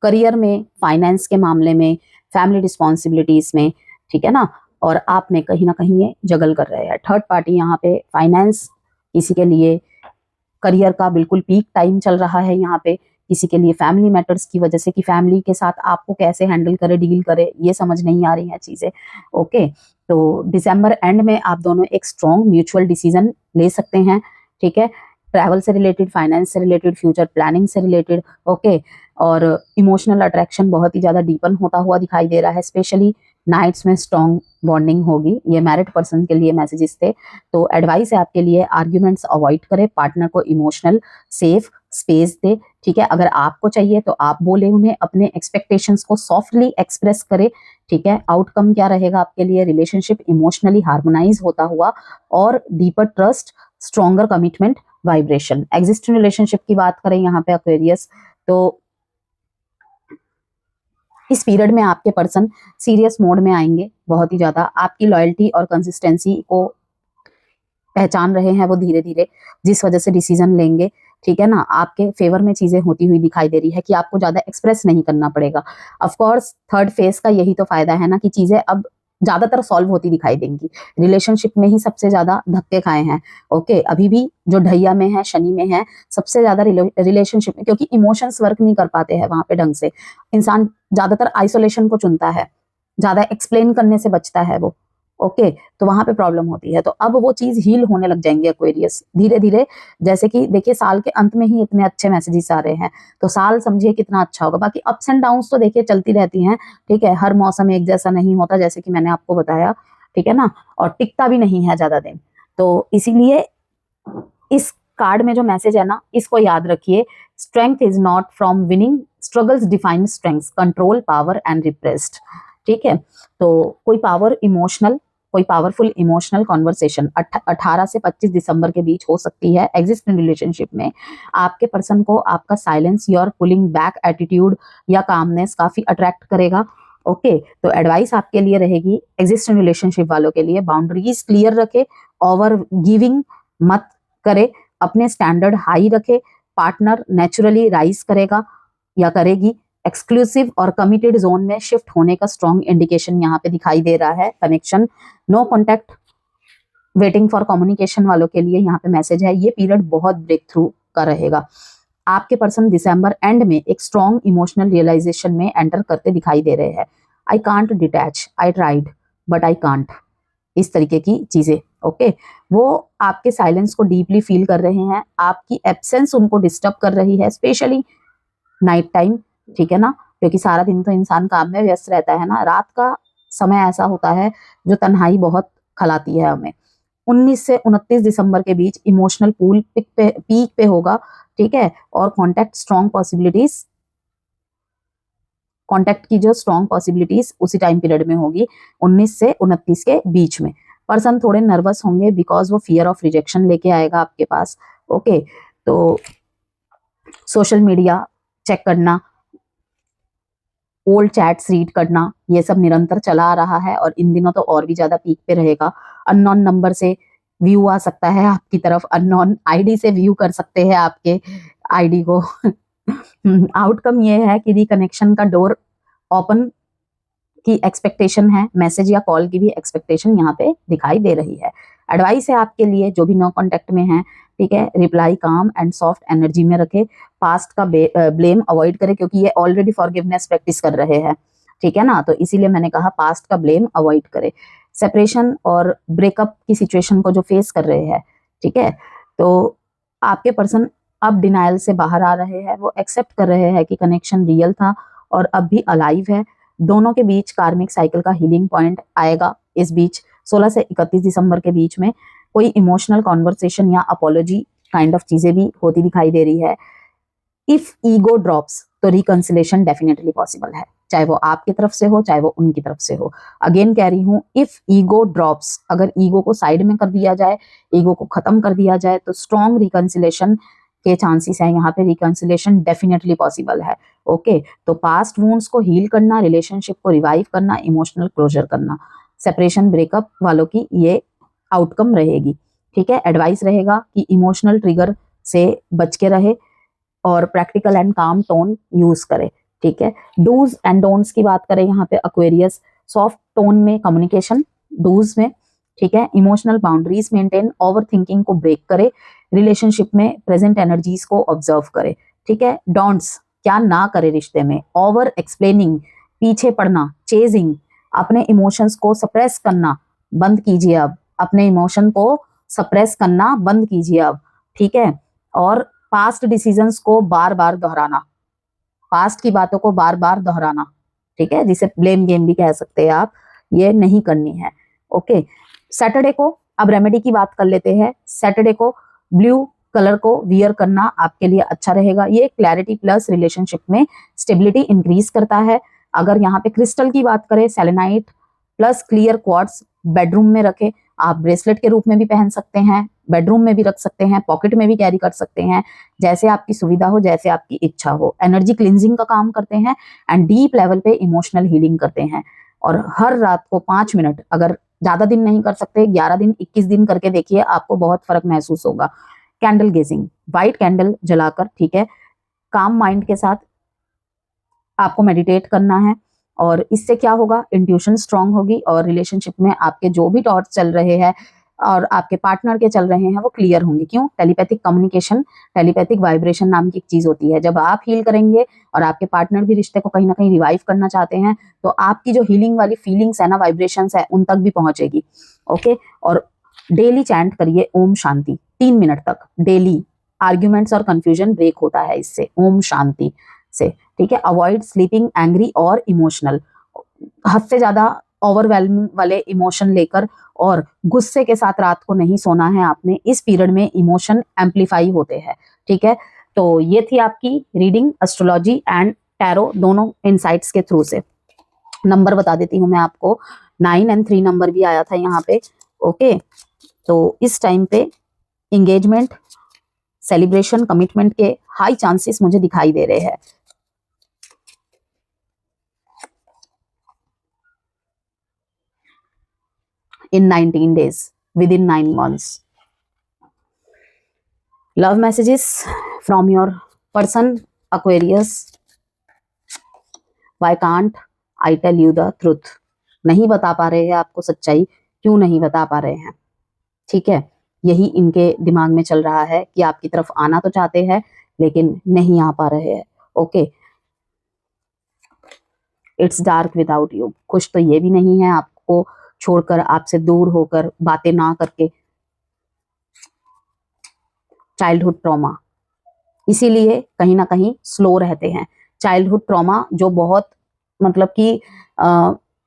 करियर में, फाइनेंस के मामले में, फैमिली रिस्पॉन्सिबिलिटीज में, ठीक है ना, और आप में कहीं ना कहीं ये जगल कर रहे हैं। थर्ड पार्टी यहाँ पे, फाइनेंस किसी के लिए, करियर का बिल्कुल पीक टाइम चल रहा है यहाँ पे, किसी के लिए फैमिली मैटर्स की वजह से कि फैमिली के साथ आपको कैसे हैंडल करे, डील करे, ये समझ नहीं आ रही हैं चीजें। ओके, तो दिसंबर एंड में आप दोनों एक स्ट्रॉन्ग म्यूचुअल डिसीजन ले सकते हैं, ठीक है, ट्रैवल से रिलेटेड, फाइनेंस से रिलेटेड, फ्यूचर प्लानिंग से रिलेटेड। ओके, और इमोशनल अट्रैक्शन बहुत ही ज्यादा डीपन होता हुआ दिखाई दे रहा है, स्पेशली नाइट्स में स्ट्रॉन्ग बॉन्डिंग होगी। ये मैरिड पर्सन के लिए मैसेजेस थे। तो एडवाइस है आपके लिए, आर्ग्यूमेंट्स अवॉइड करें, पार्टनर को इमोशनल सेफ स्पेस दे, ठीक है। अगर आपको चाहिए तो आप बोले उन्हें, अपने एक्सपेक्टेशंस को सॉफ्टली एक्सप्रेस करें, ठीक है। आउटकम क्या रहेगा आपके लिए, रिलेशनशिप इमोशनली हार्मोनाइज होता हुआ और deeper trust, stronger commitment, vibration. Existing relationship की बात करें यहाँ पे एक्वेरियस, तो इस पीरियड में आपके पर्सन सीरियस मोड में आएंगे, बहुत ही ज्यादा आपकी लॉयल्टी और कंसिस्टेंसी को पहचान रहे हैं वो धीरे धीरे, जिस वजह से डिसीजन लेंगे, ठीक है ना, आपके फेवर में चीजें होती हुई दिखाई दे रही है कि आपको ज्यादा एक्सप्रेस नहीं करना पड़ेगा। ऑफ कोर्स थर्ड फेज का यही तो फायदा है ना कि चीजें अब ज्यादातर सॉल्व होती दिखाई देंगी। रिलेशनशिप में ही सबसे ज्यादा धक्के खाए हैं। ओके, अभी भी जो ढैया में है, शनि में है, सबसे ज्यादा रिलेशनशिप में, क्योंकि इमोशंस वर्क नहीं कर पाते हैं वहां पे ढंग से। इंसान ज्यादातर आइसोलेशन को चुनता है, ज्यादा एक्सप्लेन करने से बचता है वो। ओके, तो वहां पे प्रॉब्लम होती है। तो अब वो चीज हील होने लग जाएंगे एक्वेरियस धीरे धीरे। जैसे कि देखिए, साल के अंत में ही इतने अच्छे मैसेजेस आ रहे हैं, तो साल समझिए कितना अच्छा होगा। बाकी अप्स एंड डाउन्स तो देखिए चलती रहती हैं, ठीक है, हर मौसम एक जैसा नहीं होता, जैसे कि मैंने आपको बताया, ठीक है ना, और टिकता भी नहीं है ज्यादा दिन। तो इसीलिए इस कार्ड में जो मैसेज है ना, इसको याद रखिए, strength is not from winning, struggles define strength, control, power and repressed, ठीक है। तो कोई पावरफुल इमोशनल कॉन्वर्सेशन 18 से 25 दिसंबर के बीच हो सकती है एग्जिस्टिंग रिलेशनशिप में। आपके पर्सन को आपका silence, your pulling back attitude या कामनेस काफी अट्रैक्ट करेगा। ओके, तो एडवाइस आपके लिए रहेगी एग्जिस्टिंग रिलेशनशिप वालों के लिए, बाउंड्रीज क्लियर रखे, ओवर गिविंग मत करे, अपने स्टैंडर्ड हाई रखे, पार्टनर नेचुरली राइज करेगा या करेगी, एक्सक्लूसिव और कमिटेड जोन में शिफ्ट होने का स्ट्रॉन्ग इंडिकेशन यहाँ पे दिखाई दे रहा है। Connection, no contact, waiting for communication वालों के लिए यहाँ पे मैसेज है, ये पीरियड बहुत ब्रेक थ्रू का रहेगा। आपके पर्सन दिसंबर एंड में एक स्ट्रॉन्ग इमोशनल रियलाइजेशन में एंटर करते दिखाई दे रहे हैं। I can't detach, I tried but I can't, इस तरीके की चीजें। ओके, वो आपके साइलेंस को डीपली फील कर रहे हैं, आपकी एब्सेंस उनको डिस्टर्ब कर रही है, स्पेशली नाइट टाइम, ठीक है ना, क्योंकि सारा दिन तो इंसान काम में व्यस्त रहता है ना, रात का समय ऐसा होता है जो तन्हाई बहुत खलाती है हमें। 19 से 29 दिसंबर के बीच इमोशनल पूल पीक पे होगा, ठीक है, और कॉन्टैक्ट की जो स्ट्रॉन्ग पॉसिबिलिटीज उसी टाइम पीरियड में होगी, 19 से 29 के बीच में। पर्सन थोड़े नर्वस होंगे बिकॉज वो फियर ऑफ रिजेक्शन लेके आएगा आपके पास। ओके, तो सोशल मीडिया चेक करना, ओल्ड चैट्स रीड करना, ये सब निरंतर चला आ रहा है और इन दिनों तो और भी ज्यादा पीक पे रहेगा। अननोन नंबर से व्यू आ सकता है आपकी तरफ, अननोन आईडी से व्यू कर सकते हैं आपके आईडी को। आउटकम ये है कि रिकनेक्शन का डोर ओपन की एक्सपेक्टेशन है, मैसेज या कॉल की भी एक्सपेक्टेशन यहाँ पे दिखाई दे रही है। एडवाइस है आपके लिए जो भी नो कॉन्टेक्ट में है, ठीक है, रिप्लाई काम एंड सॉफ्ट एनर्जी में रखे, पास्ट का ब्लेम अवॉइड करे, क्योंकि ये ऑलरेडी फॉरगिवनेस प्रैक्टिस कर रहे हैं, ठीक है ना, तो इसीलिए मैंने कहा पास्ट का ब्लेम अवॉइड करे। सेपरेशन और ब्रेकअप की सिचुएशन को जो फेस कर रहे हैं, ठीक है, तो आपके पर्सन अब डिनाइल से बाहर आ रहे हैं, वो एक्सेप्ट कर रहे हैं कि कनेक्शन रियल था और अब भी अलाइव है। दोनों के बीच कार्मिक साइकिल का हीलिंग पॉइंट आएगा इस बीच 16 से 31 दिसंबर के बीच में। कोई इमोशनल कॉन्वर्सेशन या अपोलॉजी काइंड ऑफ चीजें भी होती दिखाई दे रही है। इफ ईगो ड्रॉप्स तो रिकंसिलेशन डेफिनेटली पॉसिबल है, चाहे वो आपकी तरफ से हो चाहे वो उनकी तरफ से हो। अगेन कह रही हूँ, इफ ईगो ड्रॉप्स, अगर ईगो को साइड में कर दिया जाए, ईगो को खत्म कर दिया जाए, तो स्ट्रॉन्ग रिकंसिलेशन के चांसेस है, यहाँ पे रिकंसिलिएशन डेफिनेटली पॉसिबल है। ओके, तो पास्ट वुंड्स को हील करना, रिलेशनशिप को रिवाइव करना, इमोशनल क्लोजर करना, सेपरेशन ब्रेकअप वालों की ये आउटकम रहेगी। ठीक है, एडवाइस रहेगा कि इमोशनल ट्रिगर से बच के रहे और प्रैक्टिकल एंड काम टोन यूज करे। ठीक है, डूज एंड डोंट्स की बात करें यहाँ पे एक्वेरियस, सॉफ्ट टोन में कम्युनिकेशन डूज में। ठीक है, emotional boundaries maintain, over thinking को ब्रेक करे, रिलेशनशिप में प्रेजेंट एनर्जीज को ऑब्जर्व करे। ठीक है, डोंट्स क्या ना करे रिश्ते में, ओवर एक्सप्लेनिंग, पीछे पड़ना, चेजिंग, अपने इमोशंस को सप्रेस करना बंद कीजिए अब, अपने इमोशन को सप्रेस करना बंद कीजिए अब। ठीक है, और पास्ट डिसीजंस को बार बार दोहराना, पास्ट की बातों को बार बार दोहराना, ठीक है, जिसे ब्लेम गेम भी कह सकते हैं आप, ये नहीं करनी है। ओके, सैटरडे को अब रेमेडी की बात कर लेते हैं। सैटरडे को ब्लू कलर को वियर करना आपके लिए अच्छा रहेगा। ये क्लैरिटी प्लस रिलेशनशिप में स्टेबिलिटी इंक्रीज करता है। अगर यहाँ पे क्रिस्टल की बात करें, selenite plus clear quartz bedroom में रखें। आप ब्रेसलेट के रूप में भी पहन सकते हैं, बेडरूम में भी रख सकते हैं, पॉकेट में भी कैरी कर सकते हैं, जैसे आपकी सुविधा हो, जैसे आपकी इच्छा हो। एनर्जी क्लिनजिंग का काम करते हैं एंड डीप लेवल पे इमोशनल हीलिंग करते हैं। और हर रात को 5 मिनट, अगर ज्यादा दिन नहीं कर सकते, 11 दिन 21 दिन करके देखिए, आपको बहुत फर्क महसूस होगा। कैंडल गेजिंग, व्हाइट कैंडल जलाकर, ठीक है, काम माइंड के साथ आपको मेडिटेट करना है और इससे क्या होगा, इंट्यूशन स्ट्रांग होगी और रिलेशनशिप में आपके जो भी थॉट्स चल रहे हैं और आपके पार्टनर के चल रहे हैं वो क्लियर होंगे। क्यों? टेलीपैथिक कम्युनिकेशन, टेलीपैथिक वाइब्रेशन नाम की एक चीज होती है। जब आप हील करेंगे और आपके पार्टनर भी रिश्ते को कहीं ना कहीं रिवाइव करना चाहते हैं, तो आपकी जो हीलिंग वाली फीलिंग्स है ना, वाइब्रेशंस है, उन तक भी पहुंचेगी। ओके, और डेली चैंट करिए ओम शांति 3 मिनट तक डेली। आर्ग्यूमेंट्स और कंफ्यूजन ब्रेक होता है इससे, ओम शांति से। ठीक है, अवॉइड स्लीपिंग एंग्री और इमोशनल, हद से ज्यादा ओवरवेलमिंग वाले इमोशन लेकर और गुस्से के साथ रात को नहीं सोना है आपने। इस पीरियड में इमोशन एम्पलीफाई होते हैं। ठीक है, तो ये थी आपकी रीडिंग एस्ट्रोलॉजी एंड टैरो दोनों इनसाइट्स के थ्रू से। नंबर बता देती हूँ मैं आपको, 9 और 3 नंबर भी आया था यहाँ पे। ओके, तो इस टाइम पे इंगेजमेंट, सेलिब्रेशन, कमिटमेंट के हाई चांसेस मुझे दिखाई दे रहे हैं। in 19 days, within 9 months. Love messages from your person, Aquarius. Why can't I tell you the truth? नहीं बता पा रहे हैं आपको सच्चाई, क्यों नहीं बता पा रहे हैं? ठीक है, यही इनके दिमाग में चल रहा है कि आपकी तरफ आना तो चाहते हैं लेकिन नहीं आ पा रहे हैं। Okay, it's dark without you, खुश तो ये भी नहीं है आपको छोड़कर, आपसे दूर होकर, बातें ना करके। चाइल्डहुड ट्रॉमा, इसीलिए कहीं ना कहीं स्लो रहते हैं। चाइल्डहुड ट्रॉमा जो बहुत मतलब कि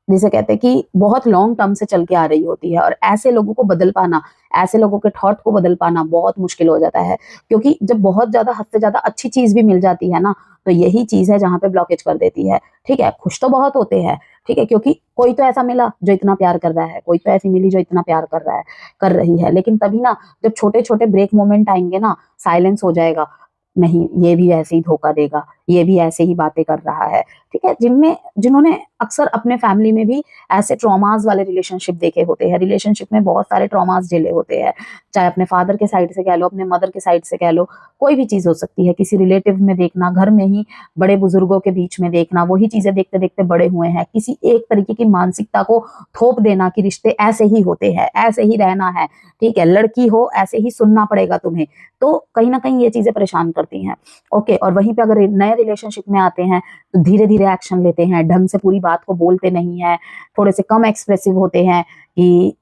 जिसे कहते हैं कि बहुत लॉन्ग टर्म से चल के आ रही होती है, और ऐसे लोगों को बदल पाना, ऐसे लोगों के थॉट को बदल पाना बहुत मुश्किल हो जाता है। क्योंकि जब बहुत ज्यादा, हद से ज्यादा अच्छी चीज भी मिल जाती है ना, तो यही चीज है जहां पे ब्लॉकेज कर देती है। ठीक है, खुश तो बहुत होते हैं, ठीक है, क्योंकि कोई तो ऐसा मिला जो इतना प्यार कर रहा है, कोई तो ऐसी मिली जो इतना प्यार कर रहा है, कर रही है। लेकिन तभी ना, जब छोटे छोटे ब्रेक मोमेंट आएंगे ना, साइलेंस हो जाएगा, नहीं ये भी ऐसे ही धोखा देगा, ये भी ऐसे ही बातें कर रहा है। ठीक है, जिन्होंने अक्सर अपने फैमिली में भी ऐसे ट्रॉमास वाले रिलेशनशिप देखे होते हैं, रिलेशनशिप में बहुत सारे ट्रॉमास झेले होते हैं, चाहे अपने फादर के साइड से कह लो, अपने मदर के साइड से कह लो, कोई भी चीज हो सकती है। किसी रिलेटिव में देखना, घर में ही बड़े बुजुर्गों के बीच में देखना, वही चीजें देखते देखते बड़े हुए हैं। किसी एक तरीके की मानसिकता को थोप देना कि रिश्ते ऐसे ही होते हैं, ऐसे ही रहना है, ठीक है, लड़की हो ऐसे ही सुनना पड़ेगा तुम्हें, तो कहीं ना कहीं ये चीजें परेशान करती हैं। ओके, और वहीं पे अगर नए रिलेशनशिप में आते हैं तो धीरे धीरे एक्शन लेते हैं, ढंग से पूरी बात को बोलते नहीं है, थोड़े से कम एक्सप्रेसिव होते हैं कि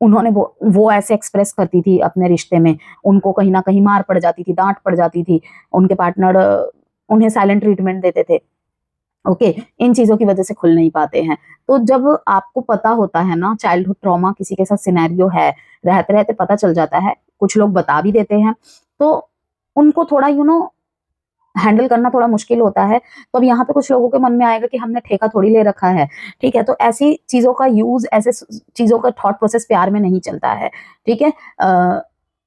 उन्होंने वो ऐसे एक्सप्रेस करती थी अपने रिश्ते में, उनको कहीं ना कहीं मार पड़ जाती थी, डांट पड़ जाती थी, उनके पार्टनर उन्हें साइलेंट ट्रीटमेंट देते थे। ओके, इन चीजों की वजह से खुल नहीं पाते हैं। तो जब आपको पता होता है ना, चाइल्डहुड ट्रॉमा किसी के साथ सिनेरियो है, रहते रहते पता चल जाता है, कुछ लोग बता भी देते हैं, तो उनको थोड़ा हैंडल करना थोड़ा मुश्किल होता है। तो अब यहाँ पे कुछ लोगों के मन में आएगा कि हमने ठेका थोड़ी ले रखा है, ठीक है, तो ऐसी चीजों का यूज, ऐसे चीजों का थॉट प्रोसेस प्यार में नहीं चलता है। ठीक है,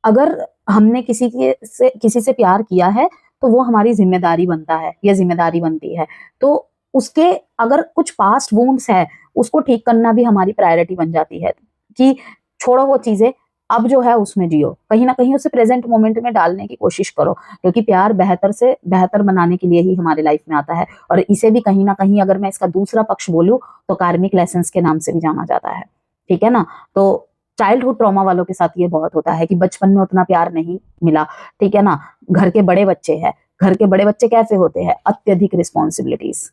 अगर हमने किसी से प्यार किया है तो वो हमारी जिम्मेदारी बनता है या जिम्मेदारी बनती है। तो उसके अगर कुछ पास्ट वुंड्स है उसको ठीक करना भी हमारी प्रायोरिटी बन जाती है कि छोड़ो वो चीजें, अब जो है उसमें जियो, कहीं ना कहीं उसे प्रेजेंट मोमेंट में डालने की कोशिश करो, क्योंकि प्यार बेहतर से बेहतर बनाने के लिए ही हमारे लाइफ में आता है। और इसे भी कहीं ना कहीं अगर मैं इसका दूसरा पक्ष बोलूं तो कार्मिक लेसन्स के नाम से भी जाना जाता है, ठीक है ना। तो चाइल्डहुड ट्रॉमा वालों के साथ ये बहुत होता है कि बचपन में उतना प्यार नहीं मिला, ठीक है ना। घर के बड़े बच्चे हैं, घर के बड़े बच्चे कैसे होते हैं, अत्यधिक रिस्पॉन्सिबिलिटीज,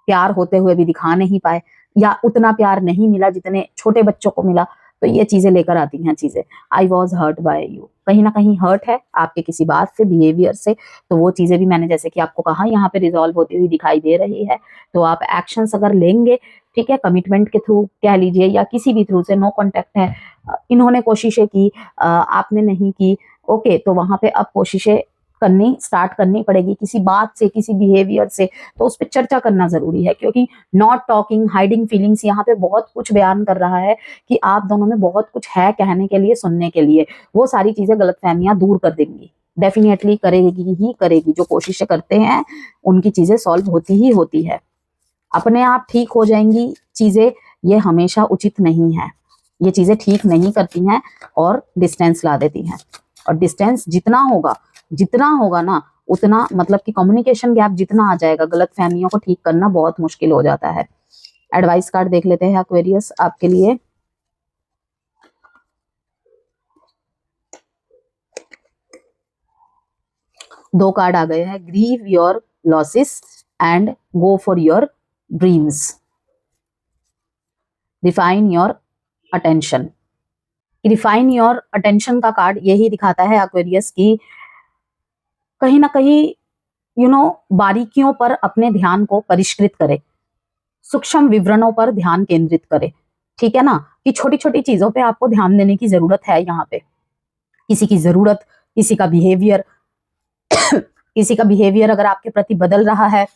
प्यार होते हुए भी दिखा नहीं पाए या उतना प्यार नहीं मिला जितने छोटे बच्चों को मिला, तो ये चीजें लेकर आती हैं चीजें। I was hurt by you, कहीं ना कहीं हर्ट है आपके किसी बात से, बिहेवियर से, तो वो चीजें भी मैंने जैसे कि आपको कहा यहाँ पे रिजॉल्व होती हुई दिखाई दे रही है। तो आप एक्शंस अगर लेंगे, ठीक है, कमिटमेंट के थ्रू कह लीजिए या किसी भी थ्रू से, नो कॉन्टेक्ट है, इन्होंने कोशिशें की, आपने नहीं की, ओके, तो वहां पे अब कोशिशें करनी स्टार्ट करनी पड़ेगी किसी बात से, किसी बिहेवियर से, तो उस पर चर्चा करना जरूरी है, क्योंकि नॉट टॉकिंग, हाइडिंग फीलिंग्स यहाँ पे बहुत कुछ बयान कर रहा है कि आप दोनों में बहुत कुछ है कहने के लिए, सुनने के लिए। वो सारी चीजें गलतफहमियां दूर कर देंगी, डेफिनेटली करेगी ही करेगी। जो कोशिशें करते हैं उनकी चीजें सॉल्व होती ही होती है, अपने आप ठीक हो जाएंगी चीजें, ये हमेशा उचित नहीं है, ये चीजें ठीक नहीं करती हैं और डिस्टेंस ला देती हैं। और डिस्टेंस जितना होगा ना, उतना मतलब कि कम्युनिकेशन गैप जितना आ जाएगा, गलत फहमियों को ठीक करना बहुत मुश्किल हो जाता है। एडवाइस कार्ड देख लेते हैं एक्वेरियस आपके लिए। दो कार्ड आ गए हैं, grieve your losses and go for your dreams, refine your attention. Refine your attention का कार्ड यही दिखाता है एक्वेरियस की कहीं ना कहीं बारीकियों पर अपने ध्यान को परिष्कृत करे, सूक्ष्म विवरणों पर ध्यान केंद्रित करे, ठीक है ना, कि छोटी छोटी चीजों पे आपको ध्यान देने की जरूरत है। यहाँ पे किसी की जरूरत, किसी का बिहेवियर किसी का बिहेवियर अगर आपके प्रति बदल रहा है,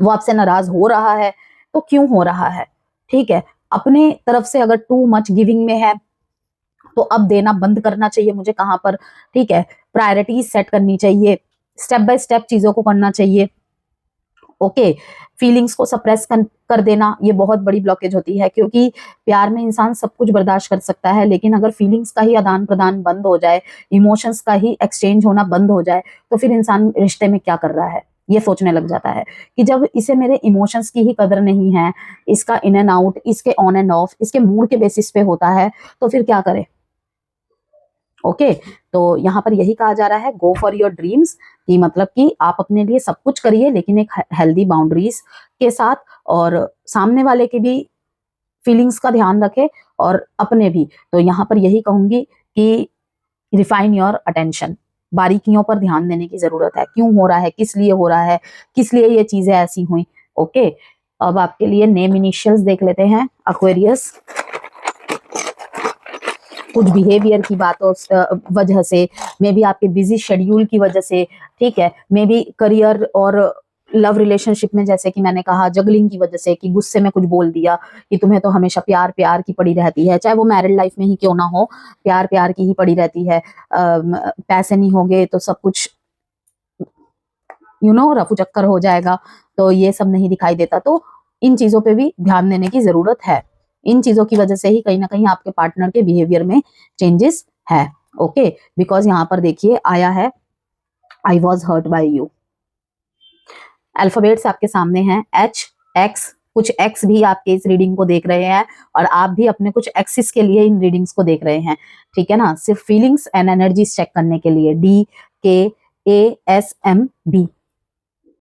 वो आपसे नाराज हो रहा है, तो क्यों हो रहा है, ठीक है। अपने तरफ से अगर टू मच गिविंग में है तो अब देना बंद करना चाहिए मुझे कहां पर, ठीक है। प्रायोरिटीज सेट करनी चाहिए, स्टेप बाय स्टेप चीजों को करना चाहिए, ओके। फीलिंग्स को सप्रेस कर देना ये बहुत बड़ी ब्लॉकेज होती है, क्योंकि प्यार में इंसान सब कुछ बर्दाश्त कर सकता है, लेकिन अगर फीलिंग्स का ही आदान प्रदान बंद हो जाए, इमोशंस का ही एक्सचेंज होना बंद हो जाए, तो फिर इंसान रिश्ते में क्या कर रहा है ये सोचने लग जाता है कि जब इसे मेरे इमोशंस की ही कदर नहीं है, इसका इन एंड आउट, इसके ऑन एंड ऑफ, इसके मूड के बेसिस पे होता है, तो फिर क्या करे, ओके। तो यहाँ पर यही कहा जा रहा है, गो फॉर योर ड्रीम्स, कि मतलब कि आप अपने लिए सब कुछ करिए लेकिन एक हेल्दी बाउंड्रीज के साथ, और सामने वाले की भी फीलिंग्स का ध्यान रखे और अपने भी। तो यहाँ पर यही कहूंगी कि रिफाइन योर अटेंशन, बारीकियों पर ध्यान देने की जरूरत है, क्यों हो रहा है, किस लिए हो रहा है, किस लिए ये चीजें ऐसी हुई, ओके। अब आपके लिए नेम इनिशियल्स देख लेते हैं एक्वेरियस। कुछ बिहेवियर की बातों वजह से, मे बी आपके बिजी शेड्यूल की वजह से, ठीक है, मे बी करियर और लव रिलेशनशिप में जैसे कि मैंने कहा जगलिंग की वजह से, कि गुस्से में कुछ बोल दिया कि तुम्हें तो हमेशा प्यार प्यार की पड़ी रहती है, चाहे वो मैरिड लाइफ में ही क्यों ना हो, प्यार प्यार की ही पड़ी रहती है, पैसे नहीं होंगे तो सब कुछ रफू चक्कर हो जाएगा, तो ये सब नहीं दिखाई देता। तो इन चीजों पे भी ध्यान देने की जरूरत है, इन चीजों की वजह से ही कहीं ना कहीं आपके पार्टनर के बिहेवियर में चेंजेस है, ओके। बिकॉज यहाँ पर देखिए आया है I was hurt by you, alphabets आपके सामने हैं, एच, एक्स, कुछ एक्स भी आपके इस रीडिंग को देख रहे हैं और आप भी अपने कुछ एक्सिस के लिए इन रीडिंग्स को देख रहे हैं, ठीक है ना, सिर्फ फीलिंग्स एंड एनर्जीज चेक करने के लिए, डी, के, ए, एस, एम, बी,